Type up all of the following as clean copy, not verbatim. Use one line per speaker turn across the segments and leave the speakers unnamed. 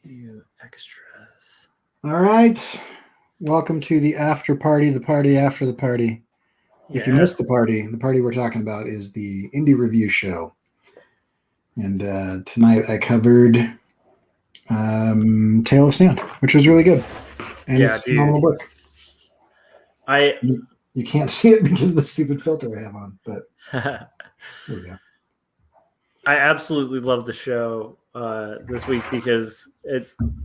You extras.
All right. Welcome to the after party, the party after the party. If you missed
Yes.
the party we're talking about is the Indie Review Show. And tonight I covered Tale of Sand, which was really good. And
Yeah,
it's a phenomenal
dude.
book.
I
You can't see it because of the stupid filter I have on, but
I
there we go.
absolutely love the show this week because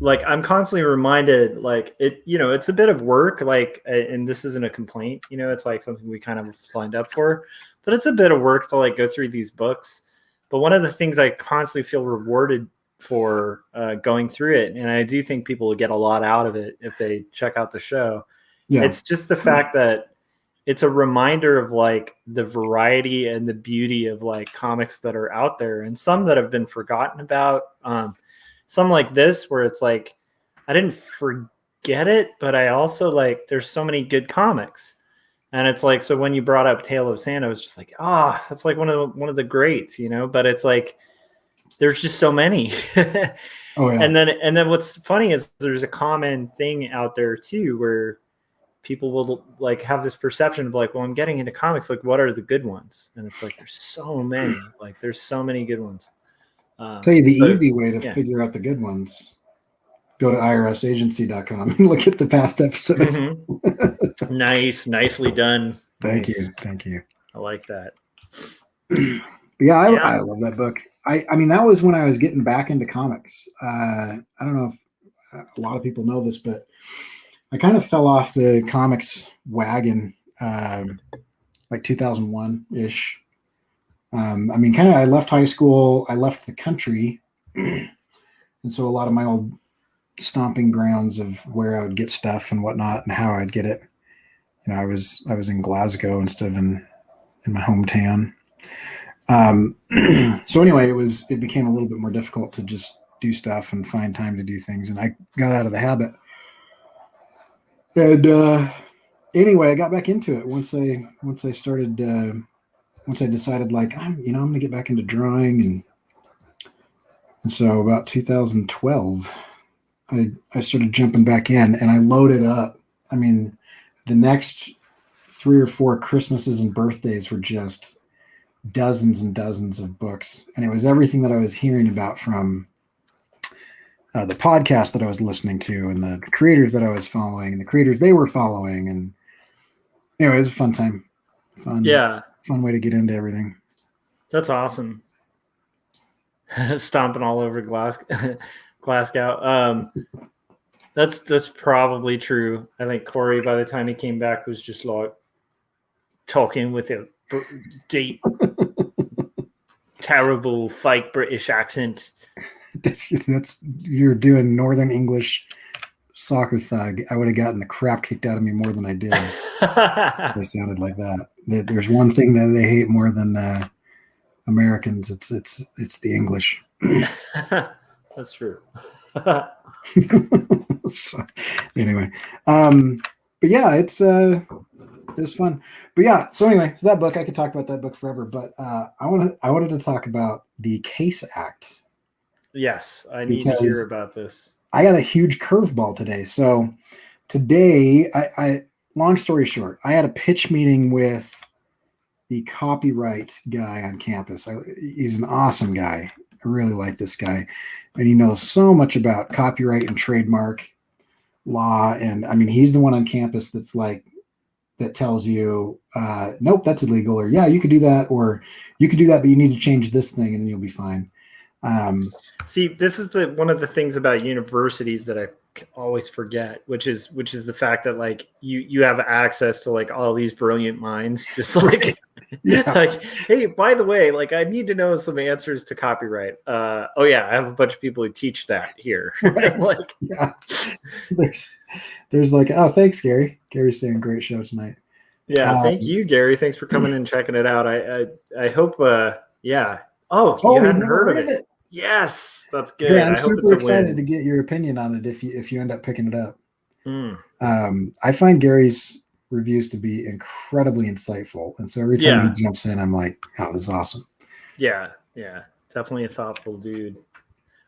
I'm constantly reminded it's a bit of work, and this isn't a complaint, it's like something we kind of signed up for, but it's a bit of work to go through these books. But one of the things I constantly feel rewarded for going through it, and I do think people will get a lot out of it if they check out the show.
Yeah.
It's just the fact that it's a reminder of the variety and the beauty of comics that are out there, and some that have been forgotten about. Some like this where it's I didn't forget it, but I also there's so many good comics. And it's so when you brought up Tale of Sand, I was just that's one of the greats, but it's there's just so many.
Oh yeah.
And then what's funny is there's a common thing out there too where people will have this perception of well, I'm getting into comics, what are the good ones? And it's there's so many, there's so many good ones.
Tell you the easy way to figure out the good ones. Go to irsagency.com and look at the past episodes.
Mm-hmm. Nicely done.
Thank you.
I like that.
I love that book. I mean, that was when I was getting back into comics. I don't know if a lot of people know this, but I kind of fell off the comics wagon, 2001 ish. I mean, I left high school, I left the country, and so a lot of my old stomping grounds of where I would get stuff and whatnot and how I'd get it. I was in Glasgow instead of in my hometown. So anyway, it became a little bit more difficult to just do stuff and find time to do things, and I got out of the habit. And anyway, I got back into it once I started. Once I decided, I'm going to get back into drawing, and so about 2012, I started jumping back in, and I loaded up. I mean, the next 3 or 4 Christmases and birthdays were just dozens and dozens of books, and it was everything that I was hearing about from the podcast that I was listening to, and the creators that I was following, and the creators they were following, and anyway, it was a fun time. Fun way to get into everything.
That's awesome. Stomping all over Glasgow. That's probably true. I think Corey, by the time he came back, was just talking with a deep, terrible fake British accent.
That's you're doing Northern English soccer thug. I would have gotten the crap kicked out of me more than I did. They sounded like that. There's one thing that they hate more than Americans. It's the English.
That's true.
So, anyway, but yeah, it was fun. But yeah, so anyway, so that book, I could talk about that book forever. But I wanted to talk about the Case Act.
Yes, I need to hear about this.
I got a huge curveball today. So today, I long story short, I had a pitch meeting with the copyright guy on campus. He's an awesome guy. I really like this guy, and he knows so much about copyright and trademark law. And I mean, he's the one on campus that's that tells you, nope, that's illegal, or yeah, you could do that, or you could do that, but you need to change this thing, and then you'll be fine.
See, this is one of the things about universities that I always forget, which is the fact that you have access to all these brilliant minds, just yeah. Hey, by the way, I need to know some answers to copyright. Oh yeah, I have a bunch of people who teach that here.
Right. Yeah, there's oh, thanks, Gary. Gary's saying great show tonight.
Yeah, thank you, Gary. Thanks for coming and checking it out. I hope. Yeah. Oh, you hadn't heard of it. Yes, that's good.
Yeah, I'm super excited to get your opinion on it if you end up picking it up. I find Gary's reviews to be incredibly insightful, and so every time he jumps in, I'm like, oh, this is awesome.
Yeah, definitely a thoughtful dude.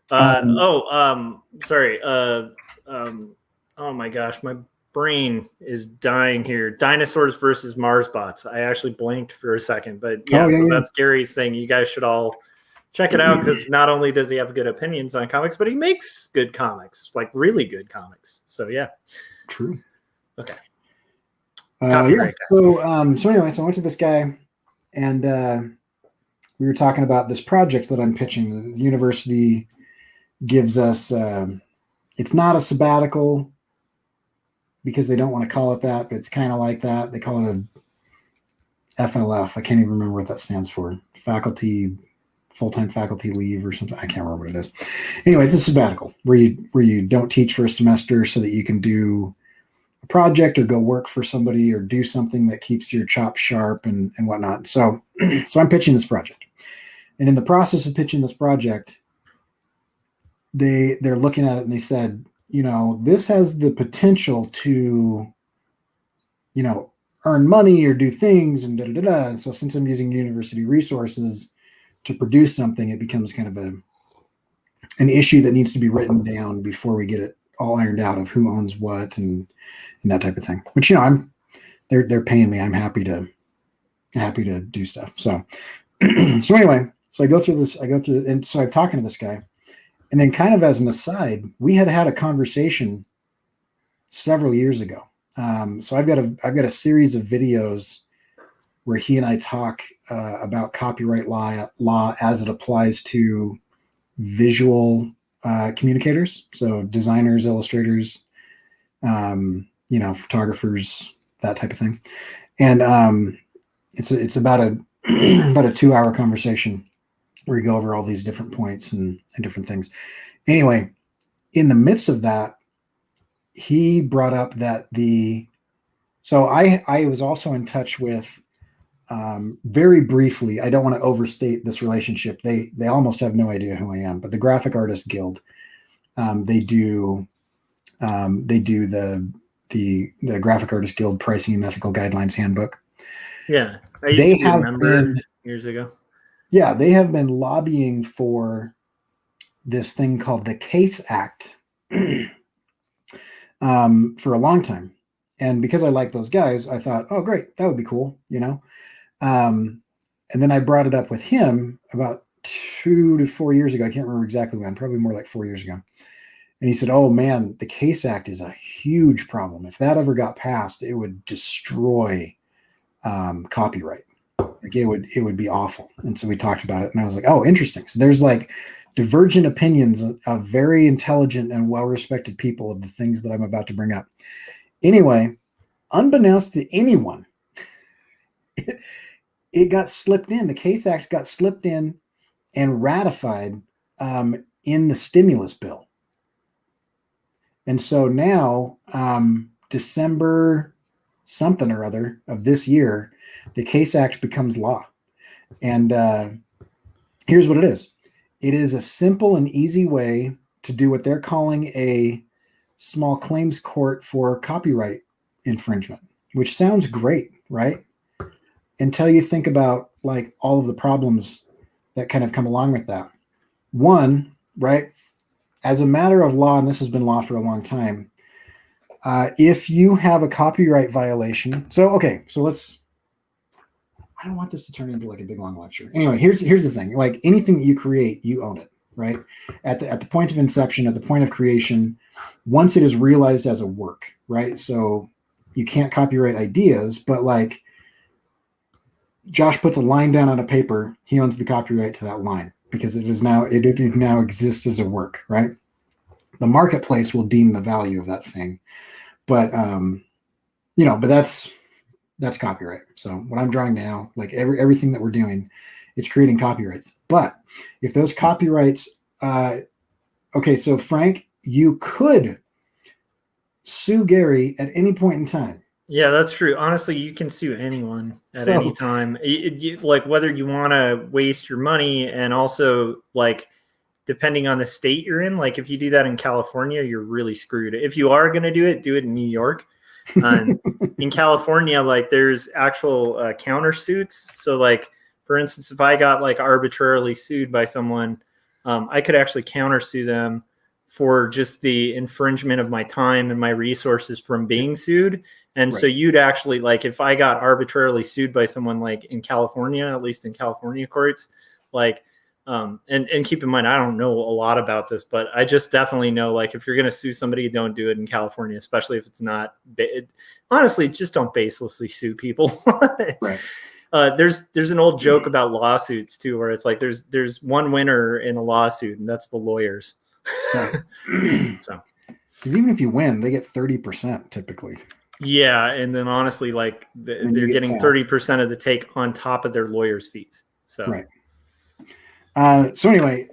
Sorry. Oh my gosh, my brain is dying here. Dinosaurs versus Mars bots. I actually blanked for a second, but yeah, that's Gary's thing. You guys should all check it out because not only does he have good opinions on comics, but he makes good comics, like really good comics. So yeah.
True.
Okay.
Yeah. So anyway, so I went to this guy and we were talking about this project that I'm pitching. The university gives us, it's not a sabbatical because they don't want to call it that, but it's kind of like that. They call it a FLF. I can't even remember what that stands for. Full-time faculty leave or something. I can't remember what it is. Anyway, it's a sabbatical where you don't teach for a semester so that you can do a project or go work for somebody or do something that keeps your chops sharp and whatnot. So I'm pitching this project. And in the process of pitching this project, they're looking at it and they said, this has the potential to, earn money or do things and da-da-da-da. And so since I'm using university resources to produce something, it becomes kind of an issue that needs to be written down before we get it all ironed out of who owns what and that type of thing, which, they're paying me. I'm happy to do stuff. So, so anyway, so I go through, and so I'm talking to this guy, and then kind of as an aside, we had a conversation several years ago. So I've got a series of videos where he and I talk about copyright law as it applies to visual communicators. So designers, illustrators, photographers, that type of thing. And it's about a 2-hour conversation where we go over all these different points and different things. Anyway, in the midst of that, he brought up that so I was also in touch with, very briefly, I don't want to overstate this relationship. They almost have no idea who I am, but the Graphic Artists Guild, they do the Graphic Artists Guild Pricing and Ethical Guidelines Handbook.
Yeah, I used to be a member years ago.
Yeah, they have been lobbying for this thing called the CASE Act for a long time. And because I like those guys, I thought, oh, great, that would be cool, And then I brought it up with him about 2 to 4 years ago. I can't remember exactly when, probably more like 4 years ago. And he said, oh, man, the CASE Act is a huge problem. If that ever got passed, it would destroy copyright. Like it would be awful. And so we talked about it, and I was like, oh, interesting. So there's like divergent opinions of very intelligent and well-respected people of the things that I'm about to bring up. Anyway, unbeknownst to anyone, it got slipped in. The CASE Act got slipped in and ratified in the stimulus bill. And so now, December something or other of this year, the CASE Act becomes law. And here's what it is. It is a simple and easy way to do what they're calling a small claims court for copyright infringement, which sounds great, right? Until you think about like all of the problems that kind of come along with that. One, right, as a matter of law, and this has been law for a long time, if you have a copyright violation, I don't want this to turn into like a big long lecture. Anyway, here's the thing. Like anything that you create, you own it, right? At the point of inception, at the point of creation, once it is realized as a work, right? So you can't copyright ideas, but like Josh puts a line down on a paper, he owns the copyright to that line because it now exists as a work, right? The marketplace will deem the value of that thing, but but that's copyright. So what I'm drawing now, like everything that we're doing, it's creating copyrights. But if those copyrights, so Frank, you could sue Gary at any point in time.
Yeah, that's true. Honestly, you can sue anyone at any time. Like whether you want to waste your money, and also like depending on the state you're in. Like if you do that in California, you're really screwed. If you are going to do it in New York. In California, like there's actual countersuits. So like, for instance, if I got like arbitrarily sued by someone, I could actually countersue them for just the infringement of my time and my resources from being sued. And so you'd actually, like, if I got arbitrarily sued by someone, like in California, at least in California courts, like, and keep in mind, I don't know a lot about this, but I just definitely know, like, if you're going to sue somebody, don't do it in California, especially if it's not, honestly, just don't baselessly sue people.
Right.
There's an old joke about lawsuits too, where it's like, there's one winner in a lawsuit, and that's the lawyers.
Right.
So,
because even if you win, they get 30% typically.
Yeah, and then honestly, like they're getting 30% of the take on top of their lawyers' fees. So
right. So anyway,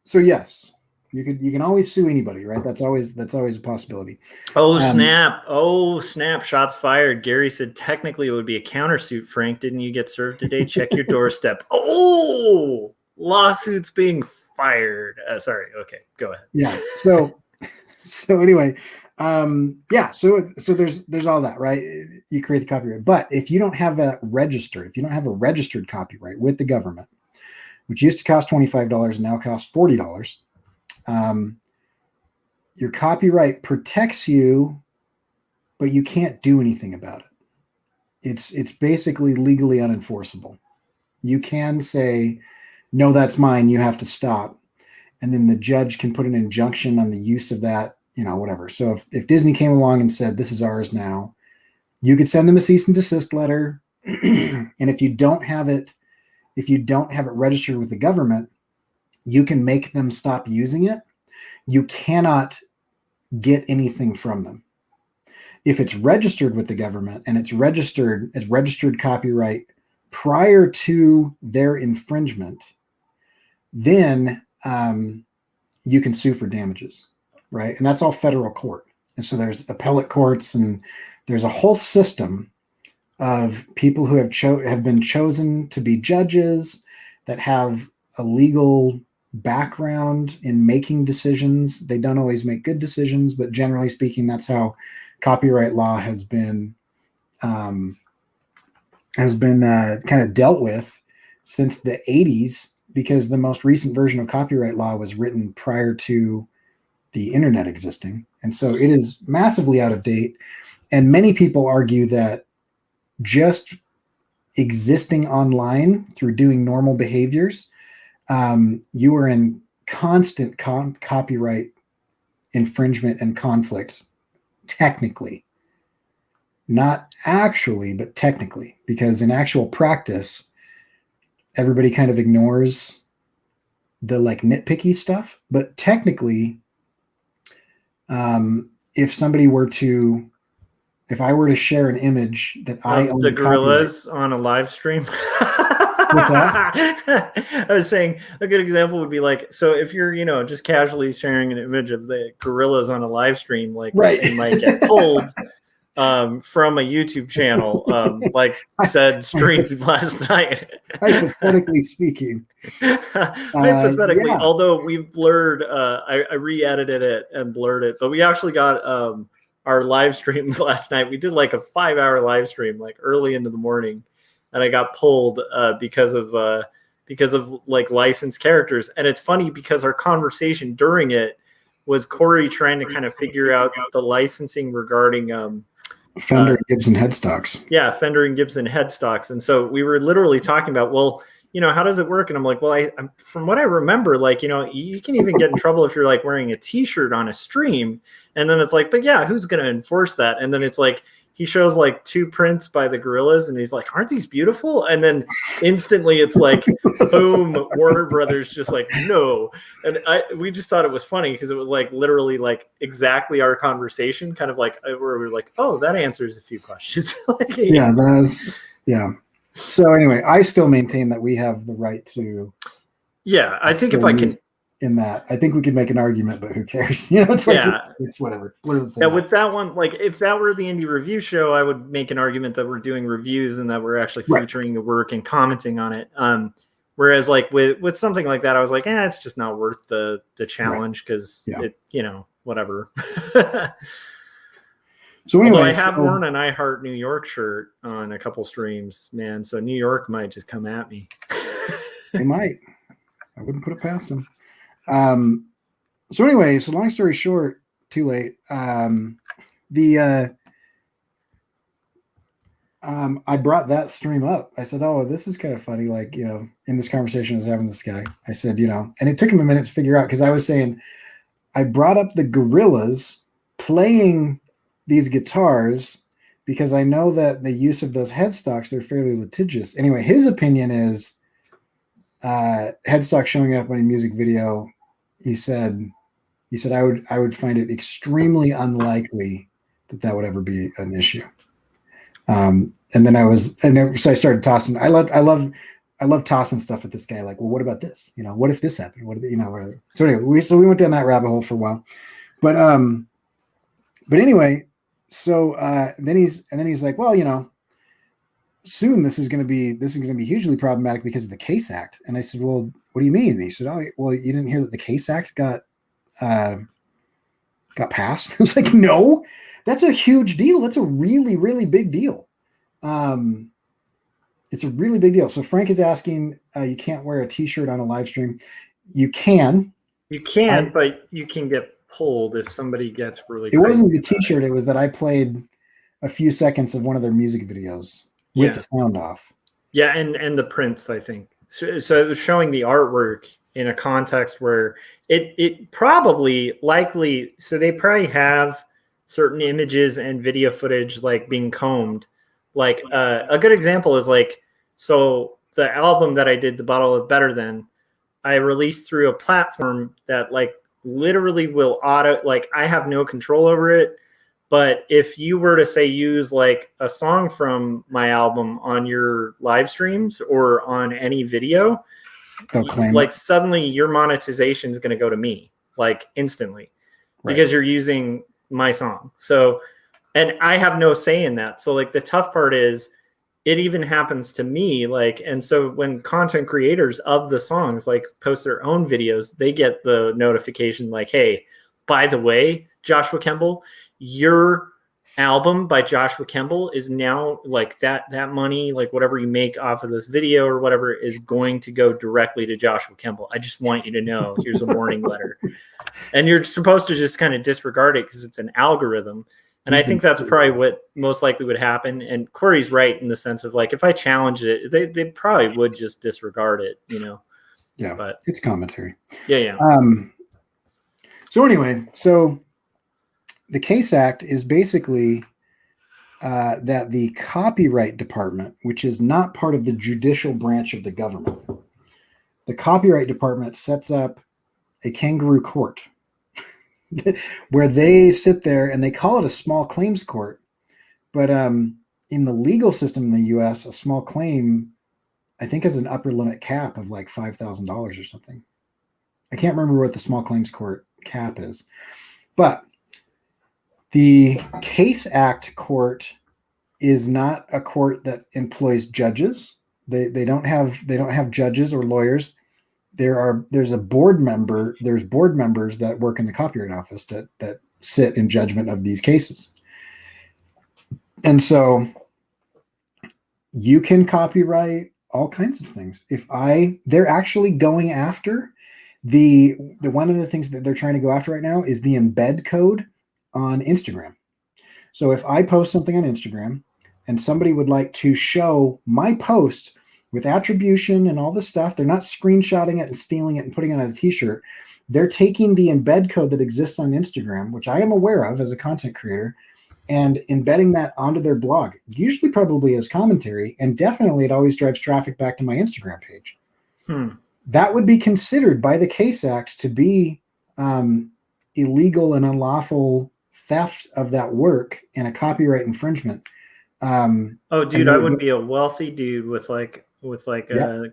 so yes, you can always sue anybody, right? That's always a possibility.
Oh snap! Oh snap! Shots fired. Gary said technically it would be a countersuit. Frank, didn't you get served today? Check your doorstep. Oh, lawsuits being fired. Sorry. Okay, go ahead.
Yeah. So anyway. Yeah, so there's all that, right? You create the copyright, but if you don't have a registered copyright with the government, which used to cost $25 and now costs $40, your copyright protects you, but you can't do anything about it. It's basically legally unenforceable. You can say, no, that's mine, you have to stop, and then the judge can put an injunction on the use of that, whatever. So if Disney came along and said, this is ours now, you could send them a cease and desist letter. And if you don't have it registered with the government, you can make them stop using it. You cannot get anything from them. If it's registered with the government and it's registered copyright prior to their infringement, then you can sue for damages. Right. And that's all federal court. And so there's appellate courts, and there's a whole system of people who have been chosen to be judges that have a legal background in making decisions. They don't always make good decisions, but generally speaking, that's how copyright law has been kind of dealt with since the 80s, because the most recent version of copyright law was written prior to the internet existing. And so it is massively out of date. And many people argue that just existing online through doing normal behaviors, you are in constant copyright infringement and conflict, technically. Not actually, but technically, because in actual practice, everybody kind of ignores the like nitpicky stuff. But technically, if I were to share an image that I own
the gorillas on a live stream.
What's that?
I was saying a good example would be like, so if you're, just casually sharing an image of the gorillas on a live stream, like,
right,
and like get pulled from a YouTube channel, like said streamed last night.
Hypothetically speaking.
Hypothetically, yeah. Although we've blurred, I re-edited it and blurred it, but we actually got our live streams last night. We did like a 5-hour live stream, like early into the morning, and I got pulled because of like licensed characters. And it's funny because our conversation during it was Corey trying to kind of figure out the licensing regarding
Fender and Gibson headstocks.
Yeah, Fender and Gibson headstocks. And so we were literally talking about, well, how does it work? And I'm like, well, I'm from what I remember, like, you can even get in trouble if you're like wearing a t-shirt on a stream. And then it's like, but yeah, who's going to enforce that? And then it's like, he shows like 2 prints by the gorillas and he's like, aren't these beautiful? And then instantly it's like, boom, Warner Brothers just like, no. And we just thought it was funny because it was like literally like exactly our conversation, kind of like where we were like, oh, that answers a few questions. Like,
yeah. So anyway, I still maintain that we have the right to.
Yeah, I think if I can.
In that, I think we could make an argument, but who cares? It's like, it's whatever.
Yeah, with that one, like if that were the indie review show, I would make an argument that we're doing reviews and that we're actually featuring the work and commenting on it. Whereas like with something like that, I was like, it's just not worth the challenge because it, whatever.
So anyway,
although I have worn an I Heart New York shirt on a couple streams, man. So New York might just come at me.
They might. I wouldn't put it past them. So anyway, so long story short, too late. I brought that stream up. I said, "Oh, this is kind of funny." Like, in this conversation I was having with this guy, I said, and it took him a minute to figure out because I was saying I brought up the Gorillaz playing these guitars because I know that the use of those headstocks, they're fairly litigious. Anyway, his opinion is headstock showing up in a music video. He said I would find it extremely unlikely that would ever be an issue. And then so I started tossing. I love tossing stuff at this guy. Like, well, what about this? What if this happened? Whatever. So anyway, we went down that rabbit hole for a while, but anyway, so then he's like, well, soon this is going to be hugely problematic because of the Case Act. And I said, well, what do you mean? And he said, oh, well, you didn't hear that the Case Act got passed? I was like, no, that's a huge deal. That's a really, really big deal. It's a really big deal. So Frank is asking, you can't wear a t-shirt on a live stream. You can,
but you can get pulled if somebody gets really
crazy. It wasn't the t-shirt. It was that I played a few seconds of one of their music videos with the sound off.
Yeah. And the prints, I think. So it was showing the artwork in a context where it probably likely, so they probably have certain images and video footage like being combed. Like a good example is like, so the album that I did, The Bottle of Better Than, I released through a platform that like literally will like I have no control over it. But if you were to say use like a song from my album on your live streams or on any video, like suddenly your monetization is going to go to me like instantly because you're using my song. So, and I have no say in that. So like the tough part is it even happens to me. Like, and so when content creators of the songs like post their own videos, they get the notification like, hey, by the way, Joshua Kemble, your album by Joshua Kemble is now like that money, like whatever you make off of this video or whatever is going to go directly to Joshua Kemble. I just want you to know, here's a warning letter. And you're supposed to just kind of disregard it because it's an algorithm. And I think that's probably what most likely would happen. And Corey's right in the sense of like, if I challenged it, they probably would just disregard it,
Yeah,
but
it's commentary.
Yeah.
So anyway, the Case Act is basically that the Copyright Department, which is not part of the judicial branch of the government, the Copyright Department sets up a kangaroo court where they sit there and they call it a small claims court. But in the legal system in the U.S., a small claim, I think, has an upper limit cap of like $5,000 or something. I can't remember what the small claims court cap is, but the Case Act court is not a court that employs judges. They don't have judges or lawyers. There's board members that work in the Copyright Office that sit in judgment of these cases. And so you can copyright all kinds of things. They're actually going after the one of the things that they're trying to go after right now is the embed code on Instagram. So if I post something on Instagram and somebody would like to show my post with attribution and all this stuff, they're not screenshotting it and stealing it and putting it on a t-shirt. They're taking the embed code that exists on Instagram, which I am aware of as a content creator, and embedding that onto their blog, usually probably as commentary, and definitely it always drives traffic back to my Instagram page. That would be considered by the Case Act to be illegal and unlawful theft of that work and a copyright infringement.
I would be a wealthy dude with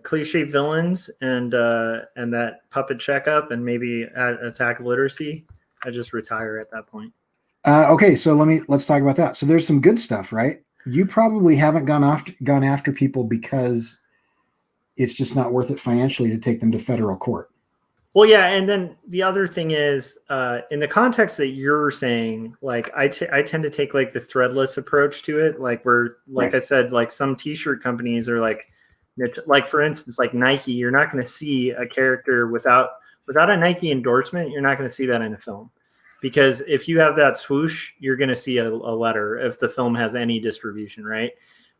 cliche villains and that puppet checkup and maybe Attack of Literacy. I just retire at that point.
Okay, so let's talk about that. So there's some good stuff, right? You probably haven't gone after people because it's just not worth it financially to take them to federal court.
Well, yeah, and then the other thing is, in the context that you're saying, like I tend to take like the threadless approach to it, like where, like I said, like some T-shirt companies are like for instance, like Nike, you're not going to see a character without without a Nike endorsement, you're not going to see that in a film. Because if you have that swoosh, you're going to see a letter if the film has any distribution, right?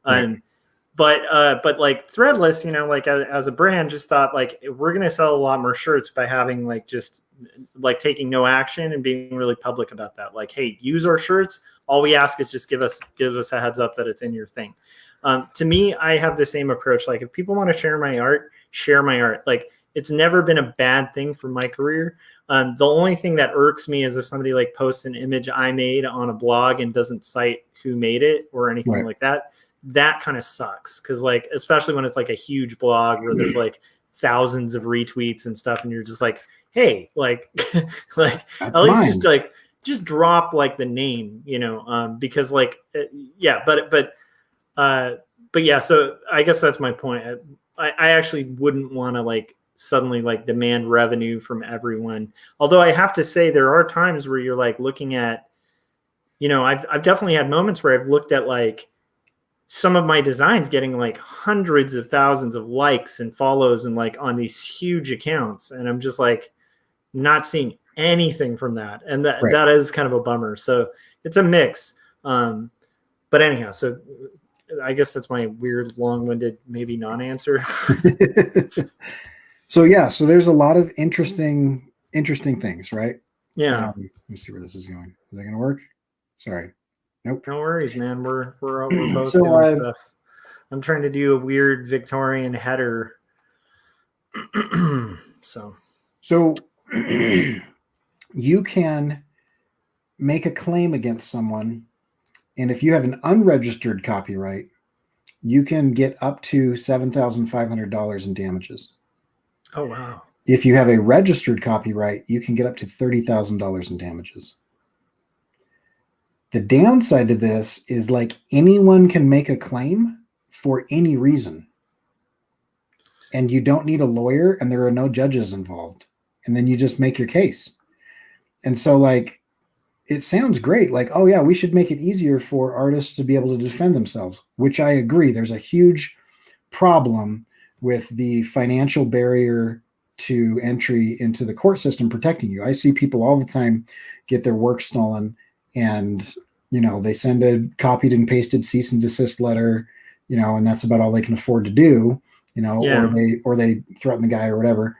But like Threadless, you know, like as a brand, just thought like we're going to sell a lot more shirts by having like just like taking no action and being really public about that. Like, hey, use our shirts. All we ask is just give us a heads up that it's in your thing. To me, I have the same approach. Like if people want to share my art, share my art. Like it's never been a bad thing for my career. The only thing that irks me is if somebody like posts an image I made on a blog and doesn't cite who made it or anything like that. That kind of sucks. Cause like, especially when it's like a huge blog where there's like thousands of retweets and stuff. And you're just like, hey, like, like
That's
at least
mine.
just drop like the name, you know? Because like, yeah, but yeah, so I guess that's my point. I actually wouldn't want to like suddenly like demand revenue from everyone. Although I have to say there are times where you're like looking at, you know, I've definitely had moments where I've looked at like some of my designs getting like hundreds of thousands of likes and follows and like on these huge accounts. And I'm just like not seeing anything from that. And that is kind of a bummer. So it's a mix. But anyhow, so I guess that's my weird, long-winded, maybe non-answer.
So yeah, so there's a lot of interesting things, right?
Yeah.
Let me see where this is going. Is that going to work? Sorry. Nope.
No worries, man. We're both
So,
doing stuff. I'm trying to do a weird Victorian header. So
you can make a claim against someone, and if you have an unregistered copyright, you can get up to $7,500 in damages.
Oh, wow.
If you have a registered copyright, you can get up to $30,000 in damages. The downside to this is like anyone can make a claim for any reason. And you don't need a lawyer and there are no judges involved. And then you just make your case. And so like, it sounds great. Like, oh yeah, we should make it easier for artists to be able to defend themselves, which I agree. There's a huge problem with the financial barrier to entry into the court system protecting you. I see people all the time get their work stolen and, you know, they send a copied and pasted cease and desist letter, you know, and that's about all they can afford to do, you know, or they threaten the guy or whatever.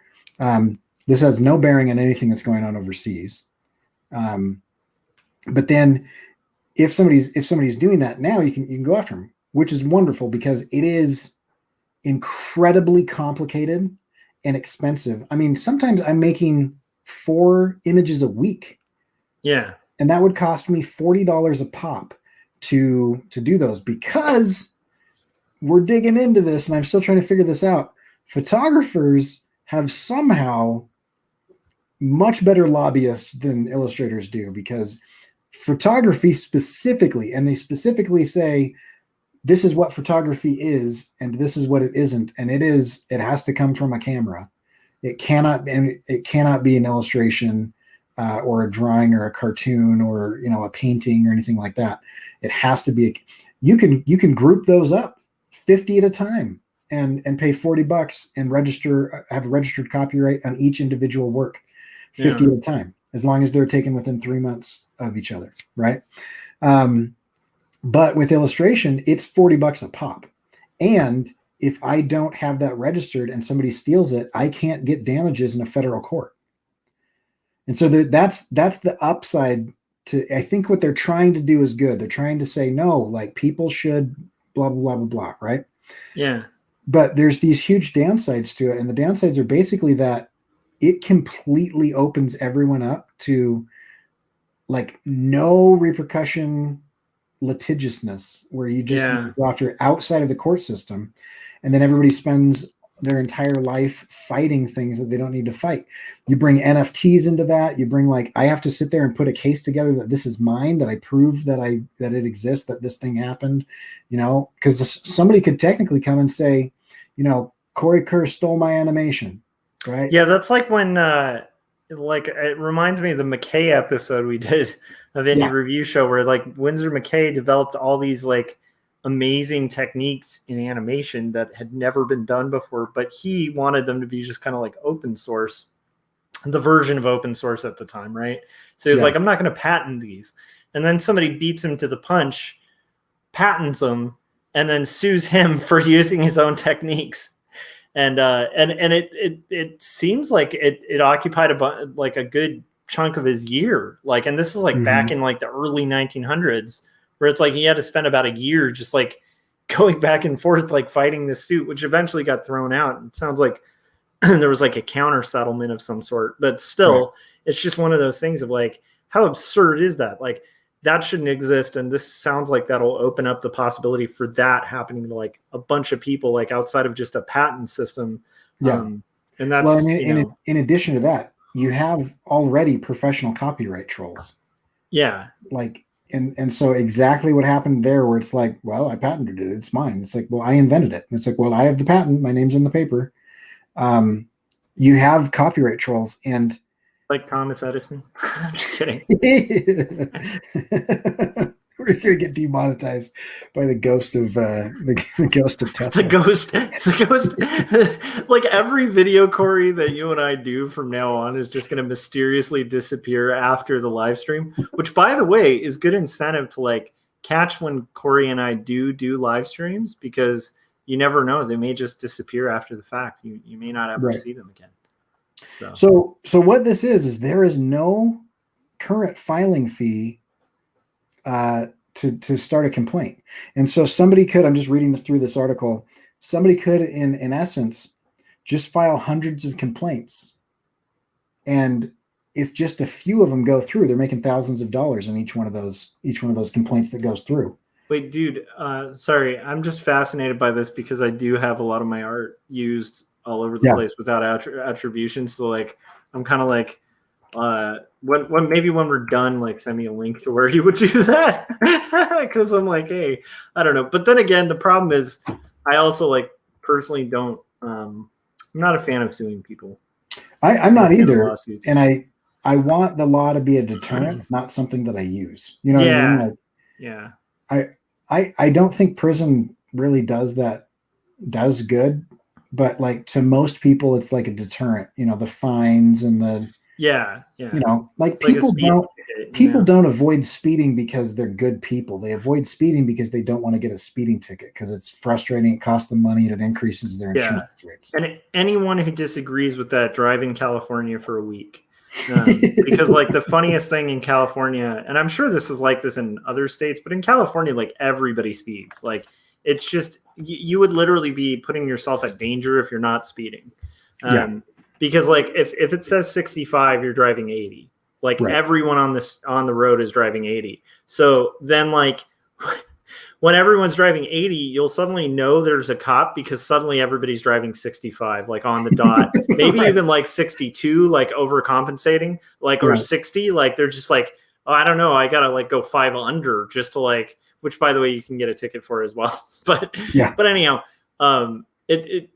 This has no bearing on anything that's going on overseas. But then if somebody's doing that now, you can go after them, which is wonderful because it is incredibly complicated and expensive. I mean, sometimes I'm making 4 images a week.
Yeah.
And that would cost me $40 a pop to do those because we're digging into this and I'm still trying to figure this out. Photographers have somehow much better lobbyists than illustrators do because photography specifically, and they specifically say, this is what photography is and this is what it isn't. And it has to come from a camera. It cannot be an illustration or a drawing or a cartoon or, you know, a painting or anything like that. It has to be, you can group those up 50 at a time and pay $40 and have a registered copyright on each individual work 50 at a time, as long as they're taken within 3 months of each other. Right. But with illustration, it's $40 a pop. And if I don't have that registered and somebody steals it, I can't get damages in a federal court. And so that's the upside to, I think what they're trying to do is good. They're trying to say, no, like people should blah, blah, blah, blah, blah. Right.
Yeah.
But there's these huge downsides to it. And the downsides are basically that it completely opens everyone up to like no repercussion litigiousness where you just go after outside of the court system. And then everybody spends their entire life fighting things that they don't need to fight. You bring NFTs into that. You bring like, I have to sit there and put a case together that this is mine, that I prove that it exists, that this thing happened, you know, because somebody could technically come and say, you know, Corey Kerr stole my animation, right?
Yeah, that's like when, like it reminds me of the McKay episode we did of Indie Review Show where like Winsor McKay developed all these like amazing techniques in animation that had never been done before, but he wanted them to be just kind of like open source. the version of open source at the time, right? So he was like, I'm not going to patent these. And then somebody beats him to the punch, patents them, and then sues him for using his own techniques. And it seems like it occupied a good chunk of his year. Like, and this is like back in like the early 1900s, where it's like he had to spend about a year just like going back and forth, like fighting this suit, which eventually got thrown out. It sounds like there was like a counter settlement of some sort, but still, it's just one of those things of like, how absurd is that? Like, that shouldn't exist. And this sounds like that'll open up the possibility for that happening to like a bunch of people, like outside of just a patent system.
And
that's,
well, in addition to that, you have already professional copyright trolls.
Yeah.
Like, and so exactly what happened there, where it's like, well, I patented it. It's mine. It's like, well, I invented it. And it's like, well, I have the patent. My name's in the paper. You have copyright trolls, and
like Thomas Edison. I'm just kidding.
We're gonna get demonetized by the ghost of the ghost of Tesla.
The ghost. Like every video, Corey, that you and I do from now on is just gonna mysteriously disappear after the live stream. Which, by the way, is good incentive to like catch when Corey and I do live streams, because you never know, they may just disappear after the fact. You may not ever see them again.
So what this is there is no current filing fee to start a complaint. And so somebody could, I'm just reading through this article, somebody could in essence just file hundreds of complaints. And if just a few of them go through, they're making thousands of dollars on each one of those complaints that goes through.
Wait, dude, sorry, I'm just fascinated by this because I do have a lot of my art used all over the place without attribution. So like, I'm kind of like, when maybe when we're done, like send me a link to where you would do that. Cause I'm like, hey, I don't know. But then again, the problem is I also like personally don't, I'm not a fan of suing people.
I'm not either. Lawsuits. And I want the law to be a deterrent, not something that I use. You know what I mean? Like, I don't think prison really does good, but like to most people, it's like a deterrent, you know, the fines and the, you know, like people don't avoid speeding because they're good people. They avoid speeding because they don't want to get a speeding ticket because it's frustrating. It costs them money and it increases their insurance rates.
And anyone who disagrees with that, drive in California for a week. Because like the funniest thing in California, and I'm sure this is like this in other states, but in California, like everybody speeds. Like it's just, you would literally be putting yourself at danger if you're not speeding. Because like if it says 65, you're driving 80. Like everyone on the road is driving 80. So then like when everyone's driving 80, you'll suddenly know there's a cop because suddenly everybody's driving 65, like on the dot, maybe even like 62, like overcompensating, like, or 60, like they're just like, oh, I don't know, I gotta like go 5 under just to like, which by the way, you can get a ticket for as well. But anyhow, it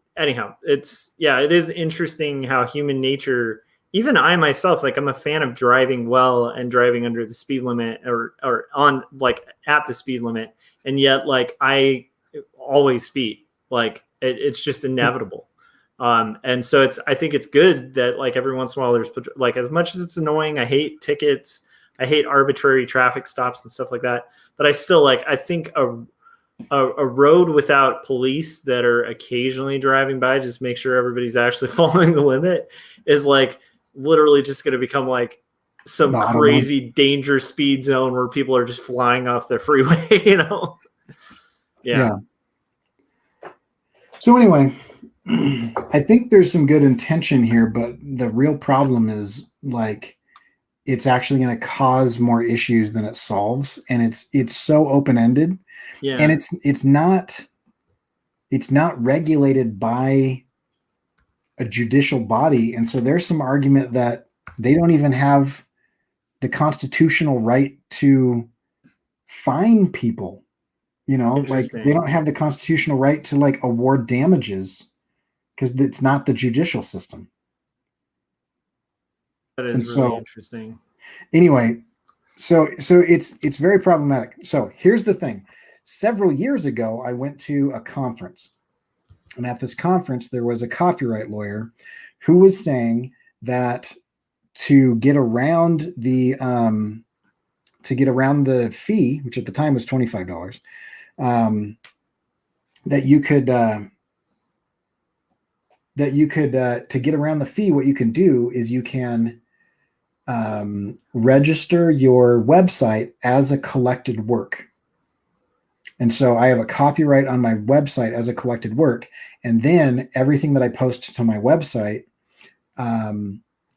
is interesting how human nature, even I myself, like I'm a fan of driving well and driving under the speed limit or on like at the speed limit. And yet like I always speed, like it's just inevitable. And so I think it's good that like every once in a while there's like, as much as it's annoying, I hate tickets, I hate arbitrary traffic stops and stuff like that. But I still like, I think a road without police that are occasionally driving by, just make sure everybody's actually following the limit, is like literally just going to become like some crazy danger speed zone where people are just flying off the freeway, you know?
So anyway, I think there's some good intention here, but the real problem is like, it's actually going to cause more issues than it solves. And it's so open-ended. Yeah. And it's not regulated by a judicial body. And so there's some argument that they don't even have the constitutional right to fine people, you know, like they don't have the constitutional right to like award damages because it's not the judicial system.
That is really interesting.
Anyway, so it's very problematic. So here's the thing. Several years ago, I went to a conference, and at this conference, there was a copyright lawyer who was saying that to get around the fee, which at the time was $25, that you could to get around the fee, what you can do is you can register your website as a collected work. And so I have a copyright on my website as a collected work. And then everything that I post to my website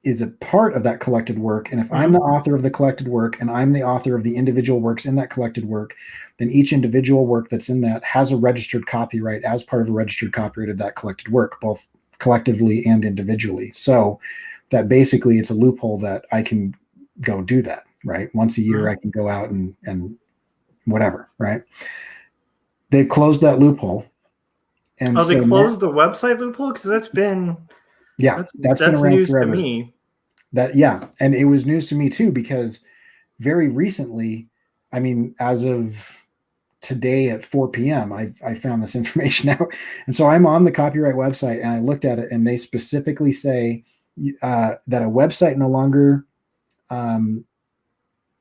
is a part of that collected work. And if I'm the author of the collected work and I'm the author of the individual works in that collected work, then each individual work that's in that has a registered copyright as part of a registered copyright of that collected work, both collectively and individually. So that basically it's a loophole that I can go do that, right? Once a year, I can go out and whatever, right? They've closed that loophole. And
they closed the website loophole? Because that's been that's been around news forever. To me.
And it was news to me too, because very recently, I mean, as of today at 4 p.m., I found this information out. And so I'm on the copyright website and I looked at it, and they specifically say that a website no longer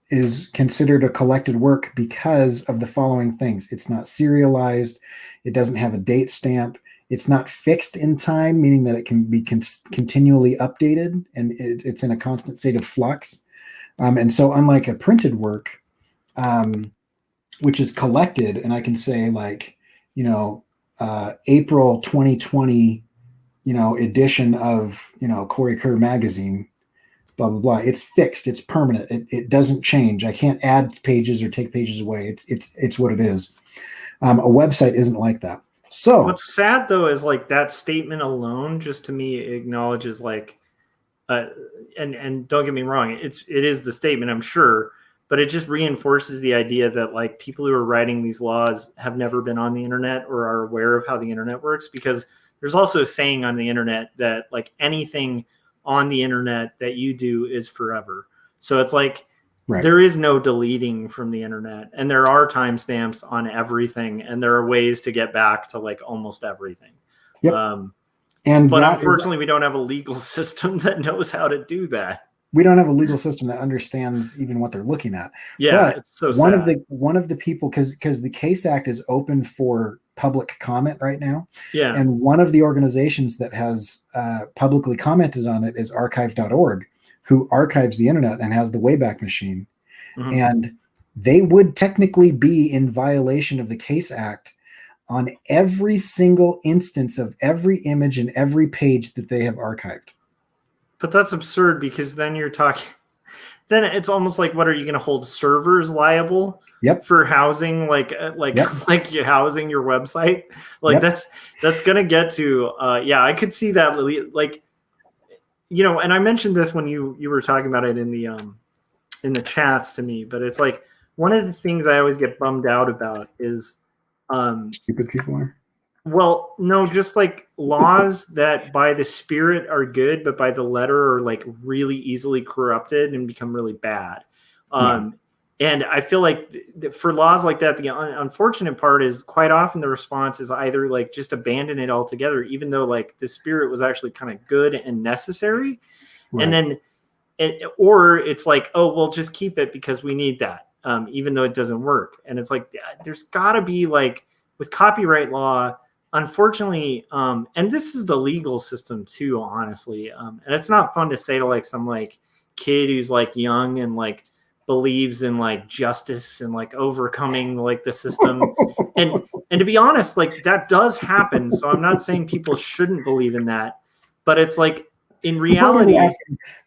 is considered a collected work because of the following things. It's not serialized. It doesn't have a date stamp. It's not fixed in time, meaning that it can be continually updated, and it's in a constant state of flux. And so unlike a printed work, which is collected, and I can say like, April 2020, edition of, Corey Kerr magazine, blah, blah, blah. It's fixed. It's permanent. It doesn't change. I can't add pages or take pages away. It's what it is. A website isn't like that. So
what's sad though is like that statement alone just to me acknowledges like and don't get me wrong, it is the statement, I'm sure, but it just reinforces the idea that like people who are writing these laws have never been on the internet or are aware of how the internet works, because there's also a saying on the internet that like anything on the internet that you do is forever. So it's like there is no deleting from the internet, and there are timestamps on everything, and there are ways to get back to like almost everything.
Yep.
But unfortunately, we don't have a legal system that knows how to do that.
We don't have a legal system that understands even what they're looking at.
Yeah,
but
it's so
one
sad.
of the people, because the Case Act is open for public comment right now.
Yeah.
And one of the organizations that has publicly commented on it is archive.org, who archives the internet and has the Wayback Machine. Mm-hmm. And they would technically be in violation of the Case Act on every single instance of every image and every page that they have archived.
But that's absurd, because then you're talking, then it's almost like, what are you going to hold servers liable for housing, like you housing your website? Like that's going to get to, I could see that, like, and I mentioned this when you were talking about it in the chats to me, but it's like, one of the things I always get bummed out about is,
stupid people are.
Well, no, just like laws that by the spirit are good, but by the letter are like really easily corrupted and become really bad. And I feel like for laws like that, the unfortunate part is quite often the response is either like just abandon it altogether, even though like the spirit was actually kind of good and necessary. Right. And then, or it's like, oh, we'll just keep it because we need that, even though it doesn't work. And it's like, there's gotta be like with copyright law, unfortunately, and this is the legal system too, honestly. And it's not fun to say to like some like kid who's like young and like believes in like justice and like overcoming like the system. and to be honest, like that does happen. So I'm not saying people shouldn't believe in that, but it's like in reality,
I'm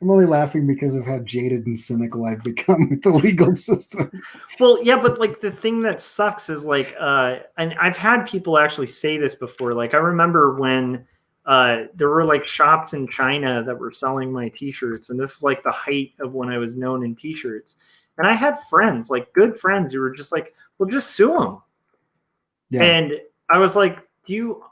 only laughing because of how jaded and cynical I've become with the legal system.
Well, yeah, but like the thing that sucks is like, and I've had people actually say this before. Like I remember when there were like shops in China that were selling my t-shirts, and this is like the height of when I was known in t-shirts. And I had friends, like good friends, who were just like, well, just sue them. Yeah. And I was like, do you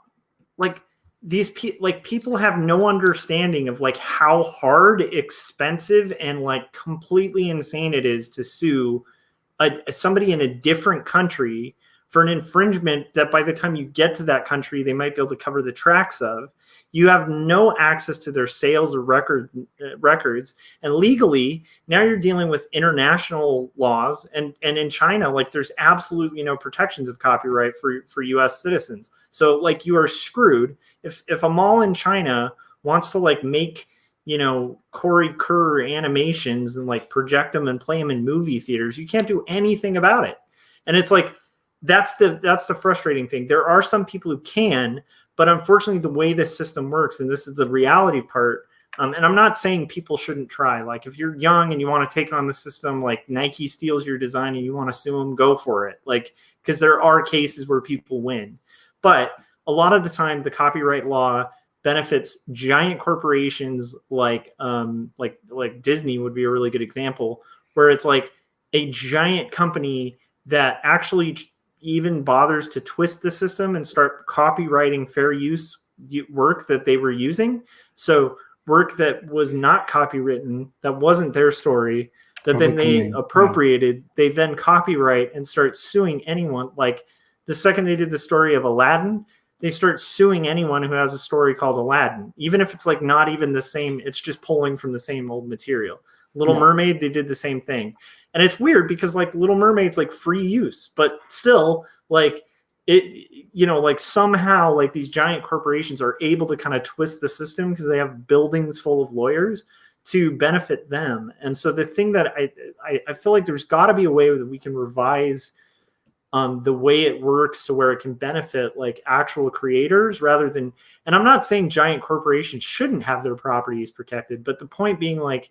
like these people have no understanding of like how hard, expensive, and like completely insane it is to sue somebody in a different country for an infringement that by the time you get to that country, they might be able to cover the tracks of. You have no access to their sales or records. And legally, now you're dealing with international laws. And in China, like there's absolutely no protections of copyright for US citizens. So like you are screwed. If a mall in China wants to like make, Corey Kerr animations and like project them and play them in movie theaters, you can't do anything about it. And it's like, that's the frustrating thing. There are some people who can, but unfortunately the way this system works, and this is the reality part, and I'm not saying people shouldn't try. Like if you're young and you want to take on the system, like Nike steals your design and you want to sue them, go for it. Like, because there are cases where people win. But a lot of the time the copyright law benefits giant corporations like Disney would be a really good example, where it's like a giant company that actually even bothers to twist the system and start copywriting fair use work that they were using. So work that was not copywritten, that wasn't their story, that then they appropriated, they then copyright and start suing anyone. Like the second they did the story of Aladdin, they start suing anyone who has a story called Aladdin, even if it's like not even the same, it's just pulling from the same old material. Little Mermaid, they did the same thing. And it's weird because like Little Mermaid's like free use, but still like it, like somehow like these giant corporations are able to kind of twist the system because they have buildings full of lawyers to benefit them. And so the thing that I feel like there's got to be a way that we can revise the way it works to where it can benefit like actual creators rather than, and I'm not saying giant corporations shouldn't have their properties protected, but the point being like,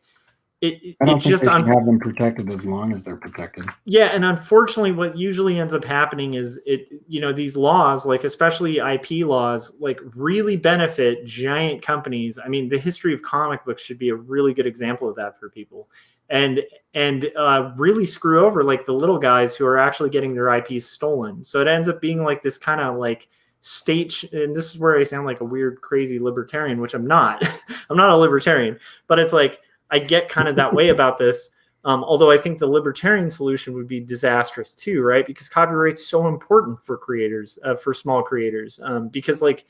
I don't think
they should have them protected as long as they're protected.
Yeah, and unfortunately, what usually ends up happening is these laws, like especially IP laws, like really benefit giant companies. I mean, the history of comic books should be a really good example of that for people, and really screw over like the little guys who are actually getting their IPs stolen. So it ends up being like this kind of like state, and this is where I sound like a weird, crazy libertarian, which I'm not. I'm not a libertarian, but it's like, I get kind of that way about this, although I think the libertarian solution would be disastrous too, right? Because copyright's so important for creators, for small creators, because like,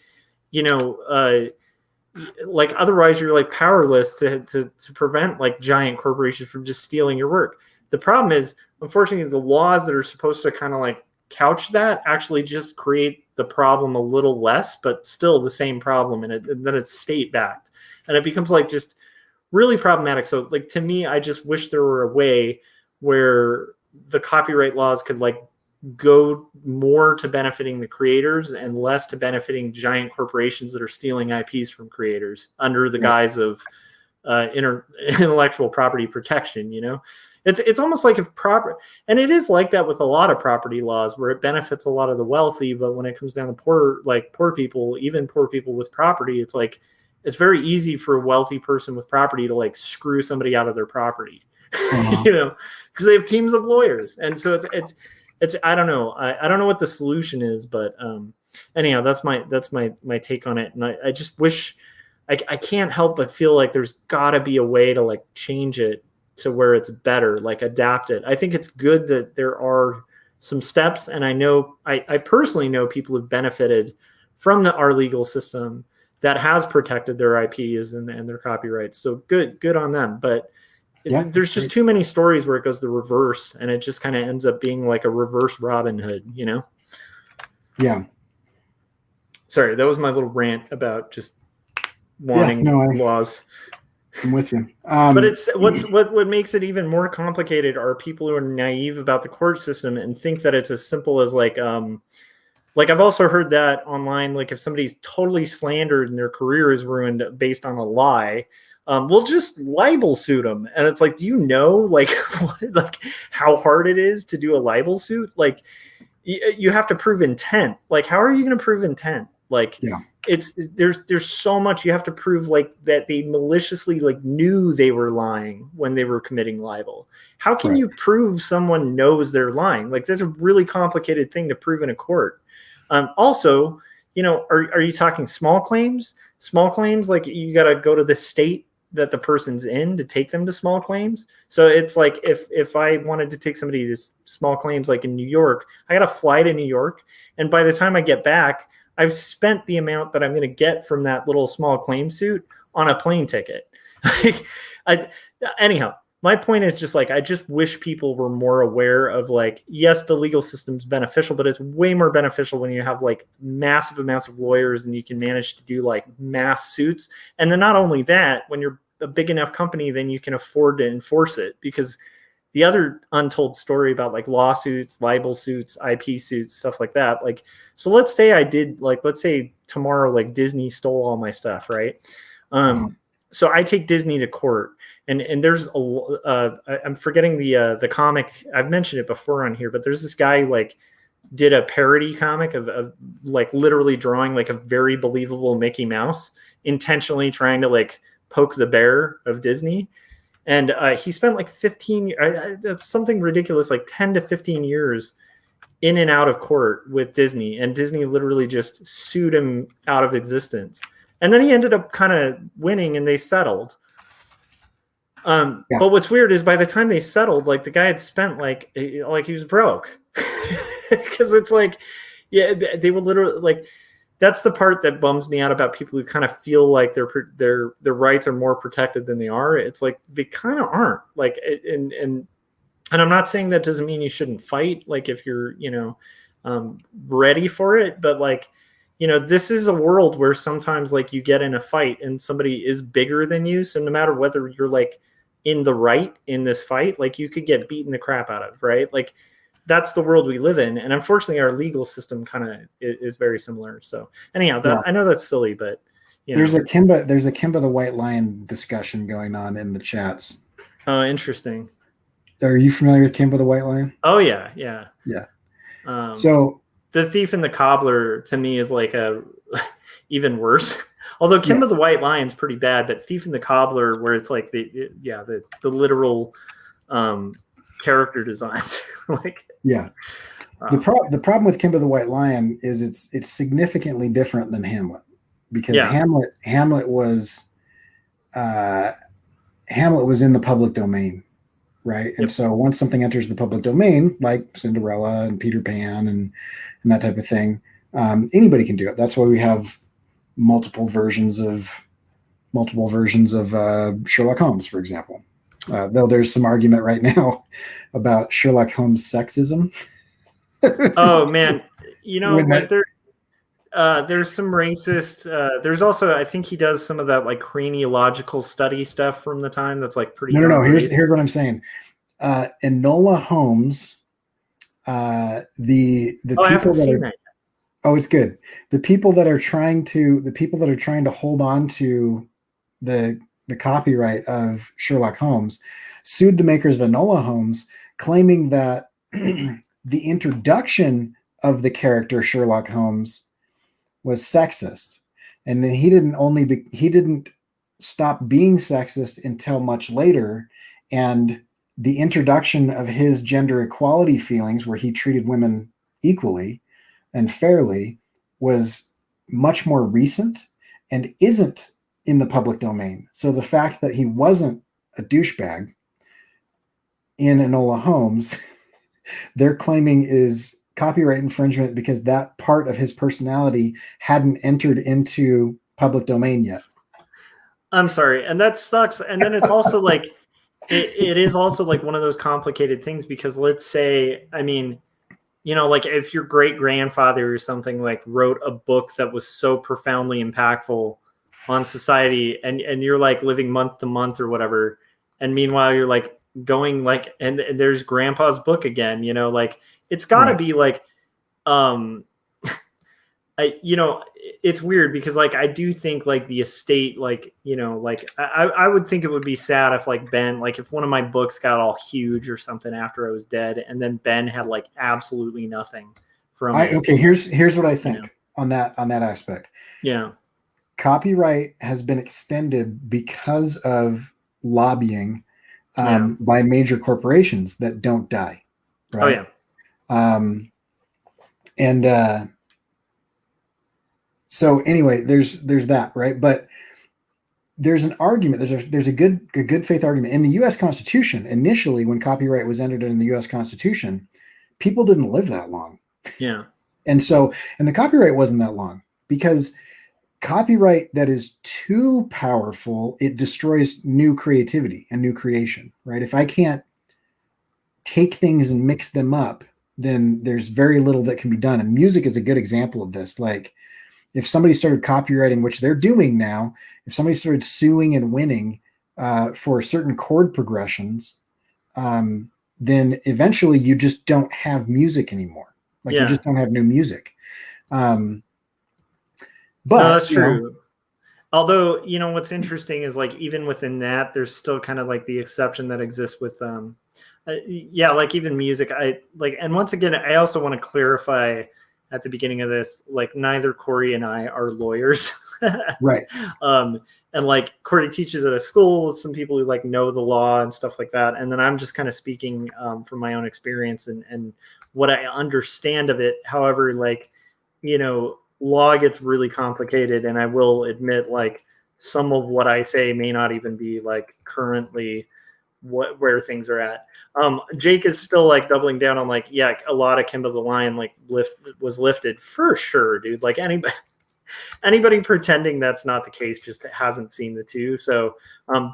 like otherwise you're like powerless to prevent like giant corporations from just stealing your work. The problem is, unfortunately, the laws that are supposed to kind of like couch that actually just create the problem a little less, but still the same problem, and then it's state backed, and it becomes like just really problematic. So like to me, I just wish there were a way where the copyright laws could like go more to benefiting the creators and less to benefiting giant corporations that are stealing IPs from creators under the guise of intellectual property protection. It's almost like if and it is like that with a lot of property laws where it benefits a lot of the wealthy, but when it comes down to poor people, even poor people with property, it's like it's very easy for a wealthy person with property to like screw somebody out of their property, because they have teams of lawyers. And so it's I don't know. I don't know what the solution is, but anyhow, that's my take on it. And I just wish I can't help but feel like there's gotta be a way to like change it to where it's better, like adapt it. I think it's good that there are some steps. And I know, I personally know people who've benefited from our legal system that has protected their IPs and their copyrights. So good on them. But there's just too many stories where it goes the reverse, and it just kind of ends up being like a reverse Robin Hood,
Yeah.
Sorry, that was my little rant about just wanting laws.
I'm with you.
But it's what makes it even more complicated are people who are naive about the court system and think that it's as simple as like I've also heard that online, like if somebody's totally slandered and their career is ruined based on a lie, we'll just libel suit them. And it's like, do you know like how hard it is to do a libel suit? Like you have to prove intent. Like, how are you going to prove intent? Like, there's so much you have to prove, like that they maliciously like knew they were lying when they were committing libel. How can you prove someone knows they're lying? Like, that's a really complicated thing to prove in a court. Also, are you talking small claims? Small claims, like you got to go to the state that the person's in to take them to small claims. So it's like if I wanted to take somebody to small claims, like in New York, I got to fly to New York, and by the time I get back, I've spent the amount that I'm going to get from that little small claim suit on a plane ticket. Like, anyhow, my point is just like, I just wish people were more aware of like, yes, the legal system's beneficial, but it's way more beneficial when you have like massive amounts of lawyers and you can manage to do like mass suits. And then not only that, when you're a big enough company, then you can afford to enforce it, because the other untold story about like lawsuits, libel suits, IP suits, stuff like that. Like, so let's say tomorrow, like Disney stole all my stuff. Right. So I take Disney to court, and there's I'm forgetting the comic. I've mentioned it before on here, but there's this guy who like did a parody comic of like literally drawing like a very believable Mickey Mouse, intentionally trying to like poke the bear of Disney. And he spent like 15, that's something ridiculous, like 10 to 15 years in and out of court with Disney. And Disney literally just sued him out of existence. And then he ended up kind of winning and they settled. But what's weird is by the time they settled, like the guy had spent like he was broke. Because it's like, yeah, they were literally like, that's the part that bums me out about people who kind of feel like their rights are more protected than they are. It's like they kind of aren't. Like, and I'm not saying that doesn't mean you shouldn't fight. Like if you're ready for it, but like, this is a world where sometimes like you get in a fight and somebody is bigger than you. So no matter whether you're like in the right in this fight, like you could get beaten the crap out of, right? Like, that's the world we live in. And unfortunately our legal system kind of is very similar. So anyhow, I know that's silly, but
there's a Kimba the White Lion discussion going on in the chats.
Oh, interesting.
Are you familiar with Kimba the White Lion?
Oh yeah.
So
The Thief and the Cobbler to me is like even worse. Although Kimba the White Lion's pretty bad, but Thief and the Cobbler, where it's like the literal character designs.
The problem with Kimba the White Lion is it's significantly different than Hamlet, because Hamlet was in the public domain, right? And so once something enters the public domain, like Cinderella and Peter Pan and that type of thing, anybody can do it. That's why we have multiple versions of Sherlock Holmes, for example. Though there's some argument right now about Sherlock Holmes sexism.
Oh man, there's some racist. There's also, I think he does some of that like craniological study stuff from the time that's like pretty.
No. Here's what I'm saying. Enola Holmes, the people that are. Oh, it's good. The people that are trying to hold on to the copyright of Sherlock Holmes sued the makers of Enola Holmes, claiming that the introduction of the character Sherlock Holmes was sexist. And then he didn't stop being sexist until much later. And the introduction of his gender equality feelings, where he treated women equally and fairly, was much more recent and isn't in the public domain. So the fact that he wasn't a douchebag in Enola Holmes, they're claiming is copyright infringement because that part of his personality hadn't entered into public domain yet.
I'm sorry. And that sucks. And then it's also like, it is also like one of those complicated things, because let's say, I mean, like if your great grandfather or something like wrote a book that was so profoundly impactful on society, and you're like living month to month or whatever, and meanwhile you're like going like, and there's grandpa's book again, like it's gotta be like, it's weird because like, I do think like the estate, like, like I would think it would be sad if like Ben, like if one of my books got all huge or something after I was dead, and then Ben had like absolutely nothing from it.
Okay. Here's what I think on that aspect.
Yeah.
Copyright has been extended because of lobbying by major corporations that don't die. Right? Oh yeah. So anyway, there's that, right? But there's an argument. There's a good faith argument in the U.S. Constitution. Initially, when copyright was entered in the U.S. Constitution, people didn't live that long.
Yeah.
And the copyright wasn't that long. because copyright that is too powerful, it destroys new creativity and new creation, right? If I can't take things and mix them up, then there's very little that can be done. And music is a good example of this. Like if somebody started copywriting, which they're doing now, if somebody started suing and winning for certain chord progressions, then eventually you just don't have music anymore. Like you just don't have new music. But
no, that's true. Although, what's interesting is like, even within that, there's still kind of like the exception that exists with, like even music, and once again, I also want to clarify at the beginning of this, like neither Corey and I are lawyers.
Right.
And like Corey teaches at a school with some people who like know the law and stuff like that. And then I'm just kind of speaking from my own experience and what I understand of it. However, like, law gets really complicated, and I will admit like some of what I say may not even be like currently where things are at. Jake is still like doubling down on like, a lot of Kimba the Lion like was lifted for sure, dude. Like anybody pretending that's not the case just hasn't seen the two. So,